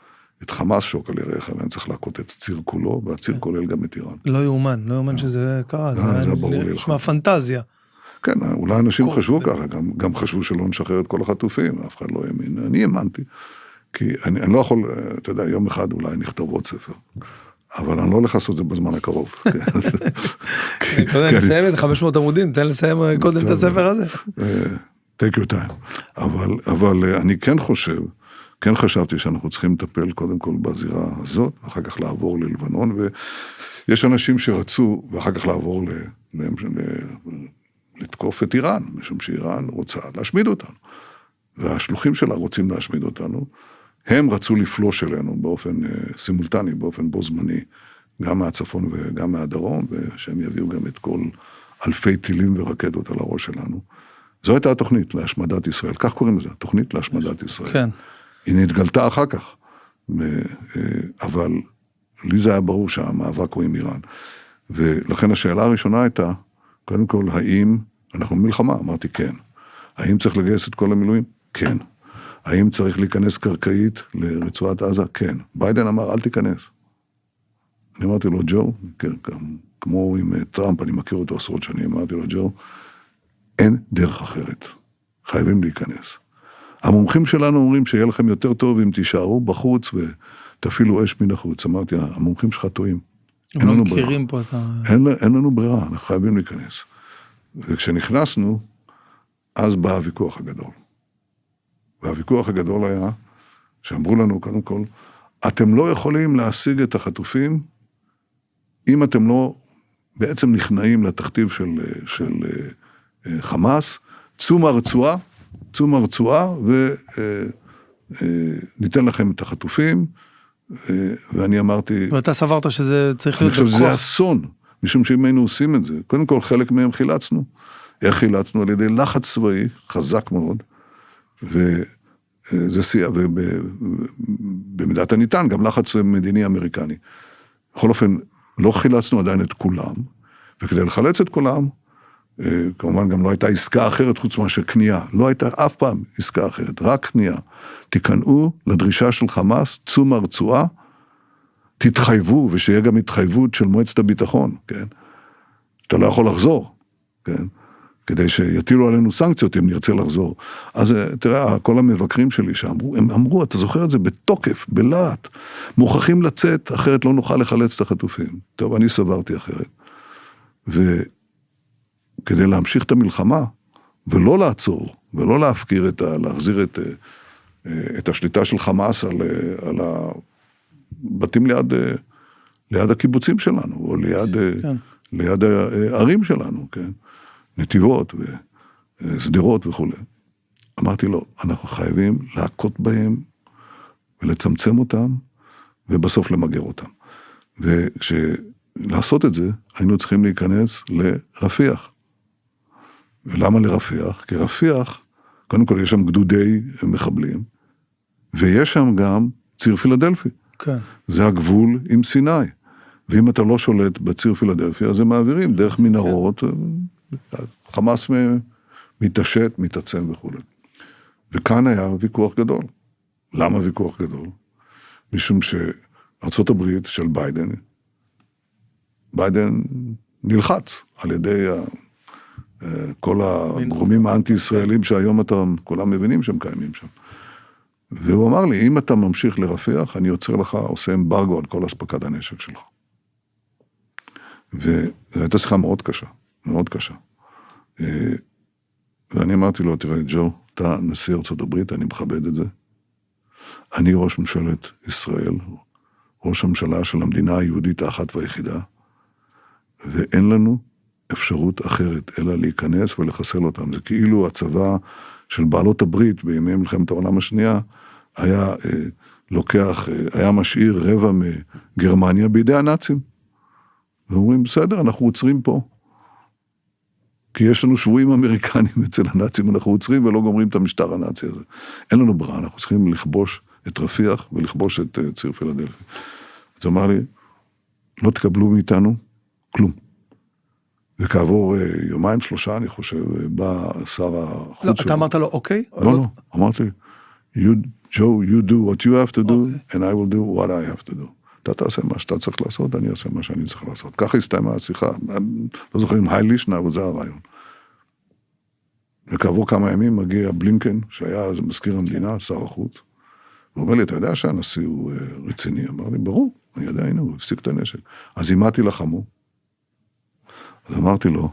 את חמאס שוק על ירך, אלא צריך להכות את ציר כולו, והציר כולל גם את איראן. לא יאומן שזה קרה, זה ברור לי. נשמע פנטזיה. כן, אולי אנשים חשבו ככה, גם חשבו שלא נשחרר את כל החטופים, אף אחד לא האמין, אני האמנתי, כי אני לא יכול, אתה יודע, יום אחד אולי נכתוב עוד ספר, אבל אני לא הולך לעשות את זה בזמן הקרוב. נסיים את 500 עמודים, תן לסיים קודם את הספר הזה. take your time. אבל אני כן חשבתי שאנחנו צריכים לטפל קודם כל בזירה הזאת, ואחר כך לעבור ללבנון, ויש אנשים שרצו, ואחר כך לעבור לתקוף את איראן, משום שאיראן רוצה להשמיד אותנו. והשלוחים שלה רוצים להשמיד אותנו, הם רצו לפלוש אלינו באופן סימולטני, באופן בו זמני, גם מהצפון וגם מהדרום, ושהם יביאו גם את כל אלפי טילים ורקדות על הראש שלנו. זו הייתה התוכנית להשמדת ישראל, כך קוראים לזה, התוכנית להשמדת ישראל. כן. היא נתגלתה אחר כך, אבל לי זה היה ברור שהמאבק הוא עם איראן. ולכן השאלה הראשונה הייתה, קודם כל, האם אנחנו במלחמה? אמרתי כן. האם צריך לגייס את כל המילואים? כן. האם צריך להיכנס קרקעית לרצועת עזה? כן. ביידן אמר, אל תיכנס. אני אמרתי לו, ג'ו, כמו עם טראמפ, אני מכיר אותו עשרות שנים, אמרתי לו, ג'ו, אין דרך אחרת. חייבים להיכנס. המומחים שלנו אומרים שיהיה לכם יותר טוב אם תישארו בחוץ ותפעילו אש מן החוץ. אמרתי, המומחים שלך טועים. הם לא מכירים פה את ה... אין לנו ברירה, אנחנו חייבים להיכנס. וכשנכנסנו, אז בא הוויכוח הגדול. והוויכוח הגדול היה, שאמרו לנו, קודם כל, אתם לא יכולים להשיג את החטופים, אם אתם לא בעצם נכנעים לתכתיב של חמאס, צאו מהרצועה, וניתן לכם את החטופים, ואני אמרתי... ואתה סברת שזה צריך להיות... אני חושב שזה אסון, משום שאם היינו עושים את זה, קודם כל חלק מהם חילצנו. איך חילצנו? על ידי לחץ צבאי חזק מאוד, וזה סייע, ובמידת הניתן, גם לחץ מדיני אמריקני. בכל אופן, לא חילצנו עדיין את כולם, וכדי לחלץ את כולם, כמובן גם לא הייתה עסקה אחרת חוץ מאשר קנייה, לא הייתה אף פעם עסקה אחרת, רק קנייה. תיכנעו לדרישה של חמאס, צאו מהרצועה, תתחייבו, ושיהיה גם התחייבות של מועצת הביטחון, כן? אתה לא יכול לחזור, כן? כדי שיטילו עלינו סנקציות אם נרצה לחזור. אז תראה, כל המבקרים שלי שאמרו, הם אמרו, אתה זוכר את זה בתוקף, בלהט, מוכרחים לצאת, אחרת לא נוכל לחלץ את החטופים. טוב, אני סברתי אחרת. וכדי להמשיך את המלחמה, ולא לעצור, ולא להפקיר להחזיר את השליטה של חמאס על הבתים ליד הקיבוצים שלנו, או ליד הערים שלנו, כן? נתיבות וסדרות וכו'. אמרתי לו, אנחנו חייבים להכות בהם, ולצמצם אותם, ובסוף למגר אותם. וכשלעשות את זה, היינו צריכים להיכנס לרפיח. ולמה לרפיח? כי רפיח, קודם כל יש שם גדודי מחבלים, ויש שם גם ציר פילדלפי. כן. זה הגבול עם סיני. ואם אתה לא שולט בציר פילדלפי, אז הם מעבירים דרך מנהרות, חמאס מתעשת, מתעצם וכו'. וכאן היה ויכוח גדול. למה ויכוח גדול? משום שארצות הברית של ביידן נלחץ על ידי כל הגורמים האנטי-ישראלים שהיום כולם מבינים שהם קיימים שם. והוא אמר לי, אם אתה ממשיך לרפיח, אני יוצר לך, עושה אמברגו על כל הספקת הנשק שלך. וזו הייתה שיחה מאוד קשה, מאוד קשה. ואני אמרתי לו, תראה, ג'ו, אתה נשיא ארצות הברית, אני מכבד את זה. אני ראש ממשלת ישראל, ראש הממשלה של המדינה היהודית האחת והיחידה, ואין לנו אפשרות אחרת, אלא להיכנס ולחסל אותם. זה כאילו הצבא של בעלות הברית, בימי מלחמת העולם השנייה, היה משאיר רבע מגרמניה בידי הנאצים. ואומרים, בסדר, אנחנו עוצרים פה. כי יש לנו שבויים אמריקנים אצל הנאצים, אנחנו עוצרים ולא גומרים את המשטר הנאצי הזה. אין לנו ברירה, אנחנו צריכים לכבוש את רפיח ולכבוש את ציר פילדלפי. אז אמר לי, לא תקבלו מאיתנו כלום. וכעבור יומיים, שלושה, אני חושב, בא שר החוץ שלו. לא, אתה אמרת לו, אוקיי? לא, אמרתי, Joe, you do what you have to do, and I will do what I have to do. אתה תעשה מה שאתה צריך לעשות, אני אעשה מה שאני צריך לעשות. ככה הסתיימה השיחה, לא זוכרים, היילישנה, אבל זה הרעיון. וכעבור כמה ימים מגיע בלינקן, שהיה אז מזכיר המדינה, שר החוץ, הוא אומר לי, אתה יודע שהנשיא הוא רציני? אמר לי, ברור, אני יודע, הנה, הוא הפסיק את הנשק. אז אימתי לחמו, אז אמרתי לו,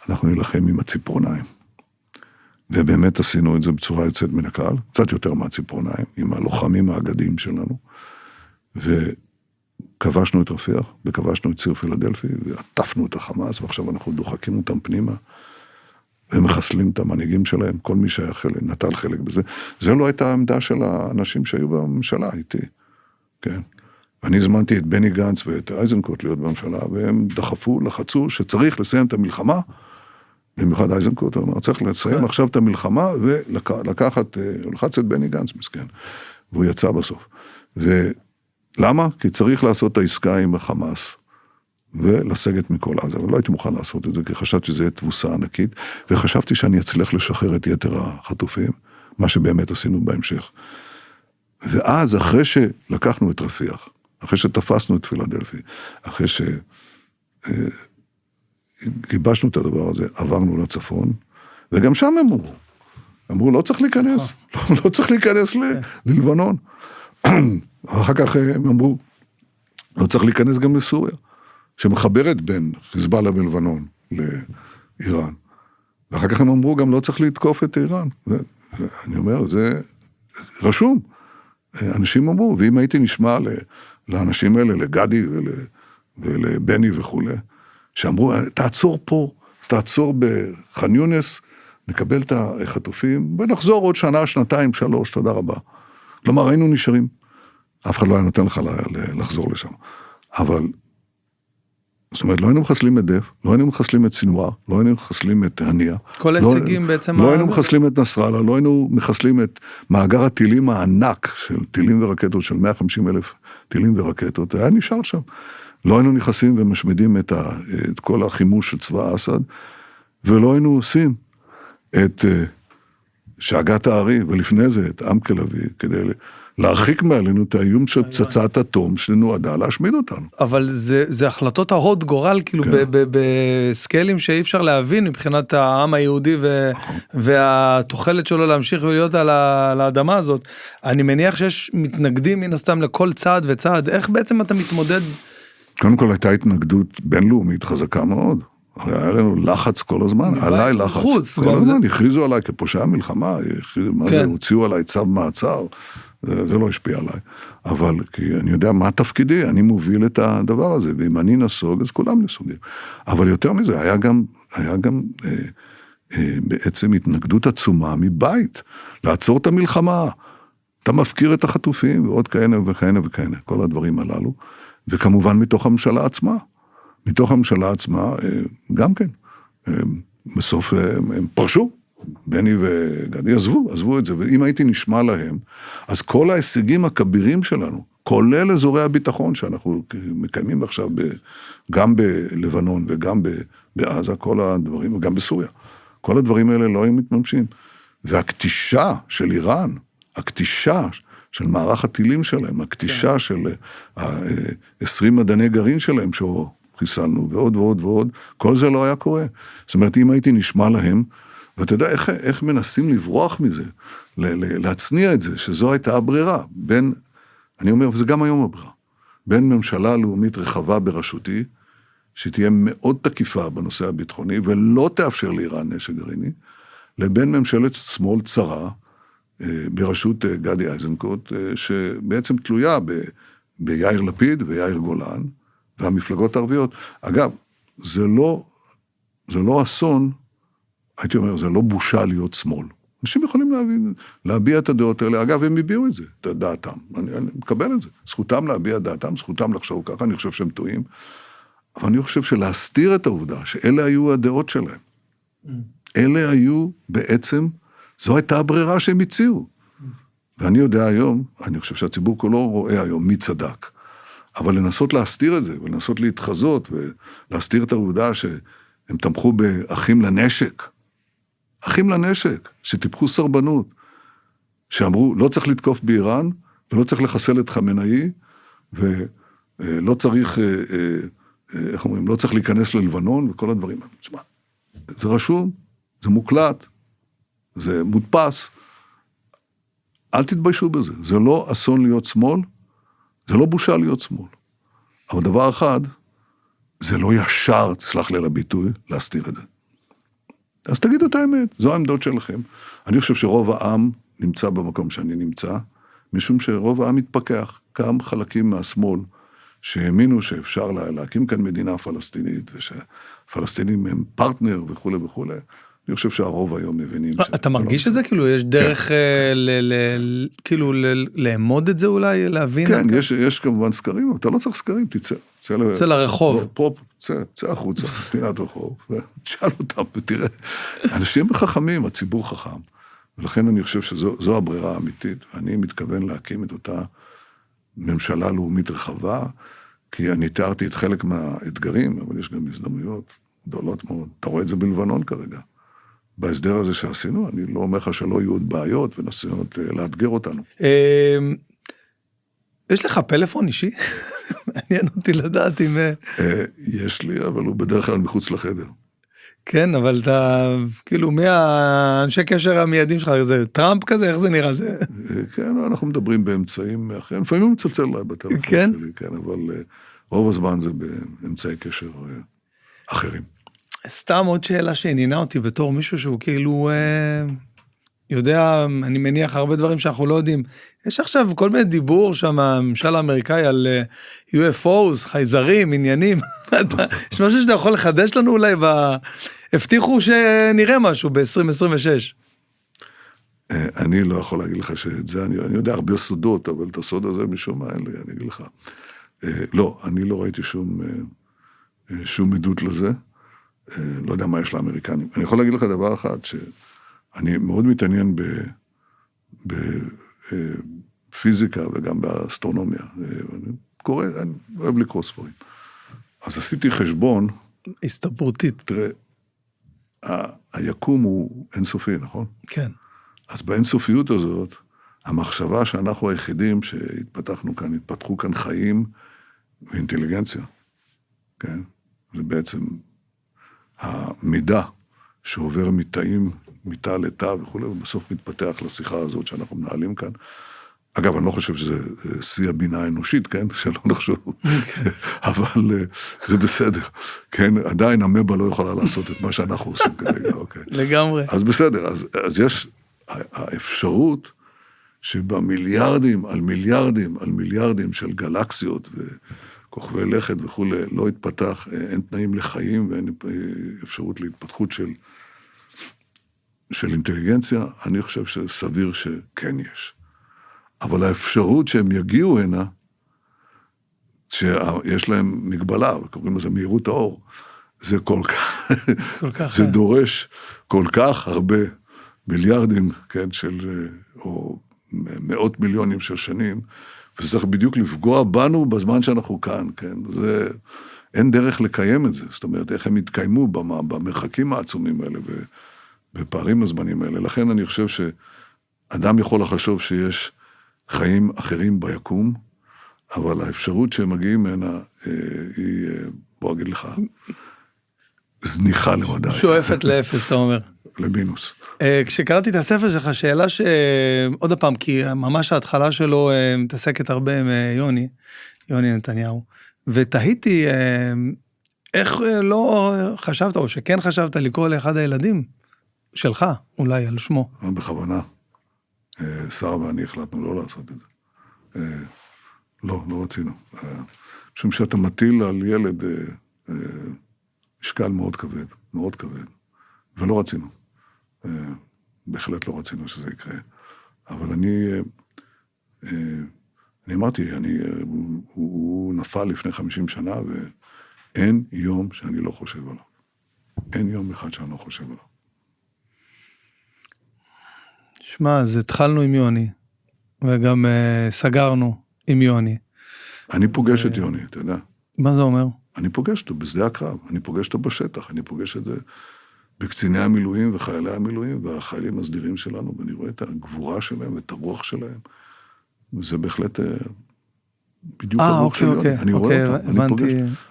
אנחנו נלחם עם הציפורניים. ובאמת עשינו את זה בצורה יוצאת מן הקהל, קצת יותר מהציפורניים, עם הלוחמים האגדיים שלנו, וכבשנו את רפיח, וכבשנו את ציר פילדלפי, ועטפנו את החמאס, ועכשיו אנחנו דוחקים אותם פנימה, ומחסלים את המנהיגים שלהם, כל מי שהיה נטל חלק בזה. זה לא הייתה העמדה של האנשים שהיו בממשלה איתי, כן? אני הזמנתי את בני גנץ ואת אייזנקוט להיות בממשלה, והם דחפו, לחצו, שצריך לסיים את המלחמה, במיוחד אייזנקוט, הוא אמר, צריך לסיים עכשיו את המלחמה, ולקחת, לחץ את בני גנץ, מסכן, והוא יצא בסוף. ולמה? כי צריך לעשות את העסקה עם החמאס, ולסגת מכל עזה, אבל לא הייתי מוכן לעשות את זה, כי חשבתי שזה יהיה תבוסה ענקית, וחשבתי שאני אצליח לשחרר את יתר החטופים, מה שבאמת עשינו בהמשך. ואז, אחרי שלקחנו את רפיח, אחרי שתפסנו את פילדלפי, אחרי גיבשנו את הדבר הזה, עברנו לצפון, וגם שם הם אמרו, לא צריך להיכנס, לא צריך להיכנס ללבנון. אחר כך הם אמרו, לא צריך להיכנס גם לסוריה, שמחברת בין חיזבאללה בלבנון לאיראן. ואחר כך הם אמרו, גם לא צריך לתקוף את איראן. אני אומר, זה רשום. אנשים אמרו, ואם הייתי נשמע לאנשים האלה, לגדי ולבני וכו', שאמרו, תעצור פה, תעצור בח'אן יונס, נקבל את החטופים, ונחזור עוד שנה, שנתיים, 3, תודה רבה. כלומר, היינו נשארים. אף אחד לא היה נותן לך לחזור לשם. אבל זאת אומרת, לא היינו מחסלים את דף, לא היינו מחסלים את סינואר, לא היינו מחסלים את הנייה. כל ההישגים בעצם... לא היינו מחסלים את נסראללה, לא היינו מחסלים את מאגר הטילים הענק של טילים ורקטות, של 150,000 טילים ורקטות, היה נשאר שם. לא היינו נכנסים ומשמידים את כל החימוש של צבא אסד, ולא היינו עושים את שאגת הארי, ולפני זה את עמק אביב, כדי להרחיק מעלינו את האיום של פצצת אטום שנועדה להשמיד אותנו. אבל זה החלטות הרות גורל, כאילו בסקיילים שאי אפשר להבין מבחינת העם היהודי והתוחלת שלו להמשיך ולהיות על האדמה הזאת. אני מניח שיש מתנגדים מן הסתם לכל צעד וצעד. איך בעצם אתה מתמודד? קודם כל הייתה התנגדות בינלאומית חזקה מאוד. היה לנו לחץ כל הזמן, עליי לחץ. כל הזמן, הכריזו עליי כפושע מלחמה, הוציאו עליי צו מעצר. זה לא השפיע עליי, אבל כי אני יודע מה תפקידי, אני מוביל את הדבר הזה, ואם אני נסוג, אז כולם נסוגים. אבל יותר מזה, היה גם בעצם התנגדות עצומה מבית, לעצור את המלחמה, אתה מפקיר את החטופים, ועוד כהנה וכהנה וכהנה, כל הדברים הללו, וכמובן מתוך הממשלה עצמה. מתוך הממשלה עצמה, גם כן, בסוף הם פרשו. בני וגדי עזבו את זה, ואם הייתי נשמע להם, אז כל ההישגים הכבירים שלנו, כולל אזורי הביטחון שאנחנו מקיימים עכשיו גם בלבנון וגם בעזה, כל הדברים, וגם בסוריה, כל הדברים האלה לא היו מתממשים. והקטישה של איראן, הקטישה של מערך הטילים שלהם, הקטישה של 20 מדעני גרעין שלהם, חיסלנו ועוד ועוד ועוד, כל זה לא היה קורה. זאת אומרת, אם הייתי נשמע להם, ואתה יודע איך מנסים לברוח מזה, להצניע את זה, שזו הייתה הברירה, אני אומר, וזה גם היום הברירה, בין ממשלה לאומית רחבה בראשותי, שתהיה מאוד תקיפה בנושא הביטחוני, ולא תאפשר לאיראן נשק גרעיני, לבין ממשלת שמאל צרה, בראשות גדי איזנקוט, שבעצם תלויה ביאיר לפיד ויאיר גולן, והמפלגות הערביות. אגב, זה לא אסון, הייתי אומר, זה לא בושה להיות שמאל. אנשים יכולים להביע את הדעות האלה. אגב, הם הביעו את זה, את דעתם. אני מקבל את זה. זכותם להביע את דעתם, זכותם לחשוב ככה, אני חושב שהם טועים. אבל אני חושב שלהסתיר את העובדה, שאלה היו הדעות שלהם. אלה היו בעצם, זו הייתה הברירה שהם הציעו. ואני יודע היום, אני חושב שהציבור כולו רואה היום מי צדק. אבל לנסות להסתיר את זה, ולנסות להתחזות, ולהסתיר את העובדה שהם תמכו באחים לנשק. אחים לנשק, שטיפחו סרבנות, שאמרו, לא צריך לתקוף באיראן, ולא צריך לחסל את חמינאי, ולא צריך, איך אומרים, לא צריך להיכנס ללבנון, וכל הדברים. תשמע, זה רשום, זה מוקלט, זה מודפס, אל תתביישו בזה, זה לא אסון להיות שמאל, זה לא בושה להיות שמאל. אבל דבר אחד, זה לא ישר, תסלח לי על הביטוי, להסתיר את זה. אז תגידו את האמת, זו העמדות שלכם. אני חושב שרוב העם נמצא במקום שאני נמצא, משום שרוב העם מתפכח, גם חלקים מהשמאל, שהאמינו שאפשר להקים כאן מדינה פלסטינית, ושהפלסטינים הם פרטנר וכו' וכו'. אני חושב שהרוב היום מבינים... אתה מרגיש את זה? כאילו, יש דרך כאילו לאמוד את זה אולי, להבין? כן, יש כמובן סקרים, אבל אתה לא צריך סקרים, תצא. צא לרחוב. צא החוצה, פינת רחוב, תשאל אותם ותראה. אנשים חכמים, הציבור חכם, ולכן אני חושב שזו הברירה האמיתית, ואני מתכוון להקים את אותה ממשלה לאומית רחבה, כי אני תיארתי את חלק מהאתגרים, אבל יש גם הזדמנויות גדולות מאוד. אתה רואה את זה בלבנון כרגע. בהסדר הזה שעשינו, אני לא אומר לך שלא יהיו עוד בעיות, ונסות לאתגר אותנו. יש לך פלאפון אישי? מעניין אותי לדעת אם... יש לי, אבל הוא בדרך כלל מחוץ לחדר. כן, אבל אתה, כאילו, מי האנשי קשר המיידים שלך? זה טראמפ כזה? איך זה נראה? כן, אנחנו מדברים באמצעים אחרים, לפעמים הוא מצלצל אליי בטלפון שלי, כן, אבל רוב הזמן זה באמצעי קשר אחרים. סתם עוד שאלה שעניינה אותי בתור מישהו שהוא כאילו יודע, אני מניח הרבה דברים שאנחנו לא יודעים. יש עכשיו כל מיני דיבור שם, הממשל האמריקאי על UFOs, חייזרים, עניינים. יש משהו שאתה יכול לחדש לנו אולי, הבטיחו שנראה משהו ב-2026. אני לא יכול להגיד לך שאת זה, אני יודע הרבה סודות, אבל את הסוד הזה משום מה אין לי, אני אגיד לך. לא, אני לא ראיתי שום שום עדות לזה. לא יודע מה יש לאמריקנים. אני יכול להגיד לך דבר אחד, שאני מאוד מתעניין בפיזיקה וגם באסטרונומיה. אני קורא, אני אוהב לקרוא ספרים. אז עשיתי חשבון. הסתברותית. תראה, היקום הוא אינסופי, נכון? כן. אז באינסופיות הזאת, המחשבה שאנחנו היחידים שהתפתחנו כאן, התפתחו כאן חיים ואינטליגנציה, כן? זה בעצם המידע שעובר מתא לתא וכו', ובסוף מתפתח לשיחה הזאת שאנחנו מנהלים כאן. אגב, אני לא חושב שזה שיא הבינה האנושית, כן? שלא נחשוב. אבל זה בסדר, כן? עדיין המבה לא יכולה לעשות את מה שאנחנו עושים כרגע, אוקיי? לגמרי. אז בסדר, אז יש האפשרות שבמיליארדים על מיליארדים על מיליארדים של גלקסיות וכוכבי לכת וכו', לא התפתח, אין תנאים לחיים ואין אפשרות להתפתחות של אינטליגנציה, אני חושב שסביר שכן יש. אבל האפשרות שהם יגיעו הנה, שיש להם מגבלה, וקוראים לזה מהירות האור, זה כל כך, זה דורש כל כך הרבה מיליארדים, כן, או מאות מיליונים של שנים, וזה צריך בדיוק לפגוע בנו בזמן שאנחנו כאן, כן, אין דרך לקיים את זה, זאת אומרת, איך הם יתקיימו במרחקים העצומים האלה, בפערים הזמנים האלה, לכן אני חושב שאדם יכול לחשוב שיש חיים אחרים ביקום, אבל האפשרות שהם מגיעים הנה, היא, בוא אגיד לך, זניחה למדי. שואפת לאפס, אתה אומר. למינוס. כשקראתי את הספר שלך, שאלה עוד הפעם, כי ממש ההתחלה שלו מתעסקת הרבה עם יוני נתניהו, ותהיתי, איך לא חשבת, או שכן חשבת לקרוא לאחד הילדים שלך, אולי על שמו. בכוונה. שרה ואני החלטנו לא לעשות את זה. לא רצינו. משום שאתה מטיל על ילד משקל מאוד כבד, מאוד כבד. ולא רצינו. בהחלט לא רצינו שזה יקרה. אבל אני אמרתי, הוא נפל לפני 50 שנה, ואין יום שאני לא חושב עליו. אין יום אחד שאני לא חושב עליו. שמע, אז התחלנו עם יוני, וגם סגרנו עם יוני. אני פוגש את יוני, אתה יודע. מה זה אומר? אני פוגש אותו בשדה הקרב, אני פוגש אותו בשטח, אני פוגש את זה בקציני המילואים וחיילי המילואים והחיילים הסדירים שלנו, ואני רואה את הגבורה שלהם ואת הרוח שלהם, וזה בהחלט בדיוק הרוח של יוני. אני רואה אותם,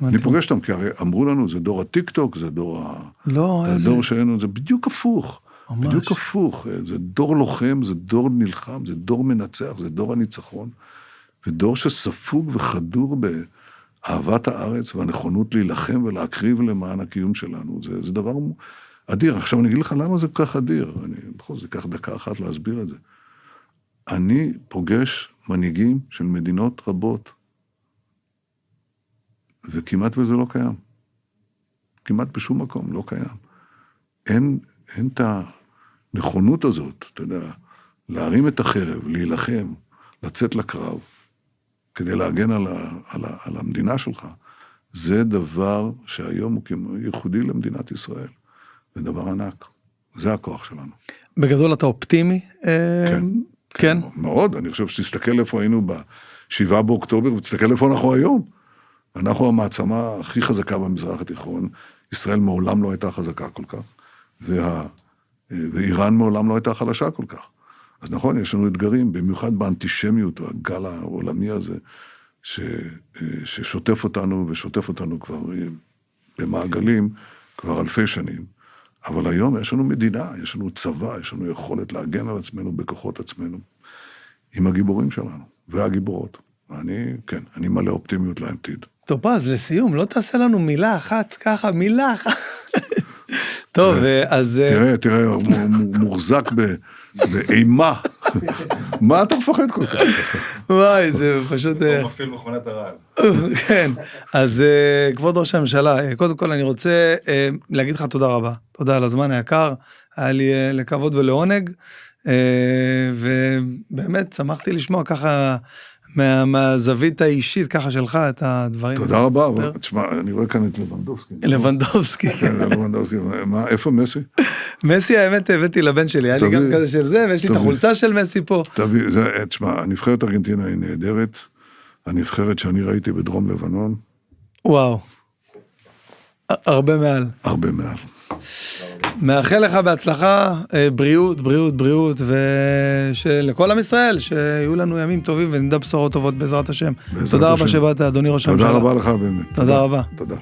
אני פוגש אותם, כי הרי אמרו לנו, זה דור הטיק-טוק, זה דור שלנו, זה בדיוק הפוך. בדיוק הפוך, זה דור לוחם, זה דור נלחם, זה דור מנצח, זה דור הניצחון, ודור שספוג וחדור באהבת הארץ והנכונות להילחם ולהקריב למען הקיום שלנו, זה דבר אדיר. עכשיו אני אגיד לך למה זה כל כך אדיר, בכל זאת, ייקח דקה אחת להסביר את זה. אני פוגש מנהיגים של מדינות רבות, וכמעט וזה לא קיים. כמעט בשום מקום לא קיים. אין את הנכונות הזאת, אתה יודע, להרים את החרב, להילחם, לצאת לקרב, כדי להגן על המדינה שלך. זה דבר שהיום הוא ייחודי למדינת ישראל. זה דבר ענק. זה הכוח שלנו. בגדול אתה אופטימי? כן. מאוד, אני חושב שתסתכל איפה היינו ב7 באוקטובר, ותסתכל איפה אנחנו היום. אנחנו המעצמה הכי חזקה במזרח התיכון. ישראל מעולם לא הייתה חזקה כל כך. ואיראן מעולם לא הייתה חלשה כל כך. אז נכון, יש לנו אתגרים, במיוחד באנטישמיות, הגל העולמי הזה, ששוטף אותנו ושוטף אותנו כבר במעגלים, כבר אלפי שנים. אבל היום יש לנו מדינה, יש לנו צבא, יש לנו יכולת להגן על עצמנו בכוחות עצמנו, עם הגיבורים שלנו, והגיבורות. אני מלא אופטימיות לעתיד. טוב, אז לסיום, לא תעשה לנו מילה אחת, ככה, מילה אחת. טוב, אז... תראה, הוא מוחזק באימה. מה אתה מפחד כל כך? וואי, זה פשוט... הוא מפעיל מכונת הרעל. כן, אז כבוד ראש הממשלה, קודם כל אני רוצה להגיד לך תודה רבה. תודה על הזמן היקר, היה לי לכבוד ולעונג, ובאמת שמחתי לשמוע ככה מהזווית האישית ככה שלך את הדברים. תודה רבה, אבל תשמע, אני רואה כאן את לבנדובסקי. לבנדובסקי. כן, לבנדובסקי, מה, איפה מסי? מסי האמת הבאתי לבן שלי, היה לי גם כזה של זה, ויש לי את החולצה של מסי פה. תביא, תשמע, הנבחרת ארגנטינה היא נהדרת, הנבחרת שאני ראיתי בדרום לבנון. וואו. הרבה מעל. הרבה מעל. מאחל לך בהצלחה, בריאות, בריאות, בריאות, ושלכל עם ישראל, שיהיו לנו ימים טובים ונדע בשורות טובות בעזרת השם. תודה רבה שבאת, אדוני ראש הממשלה. תודה רבה לך באמת. תודה רבה. תודה.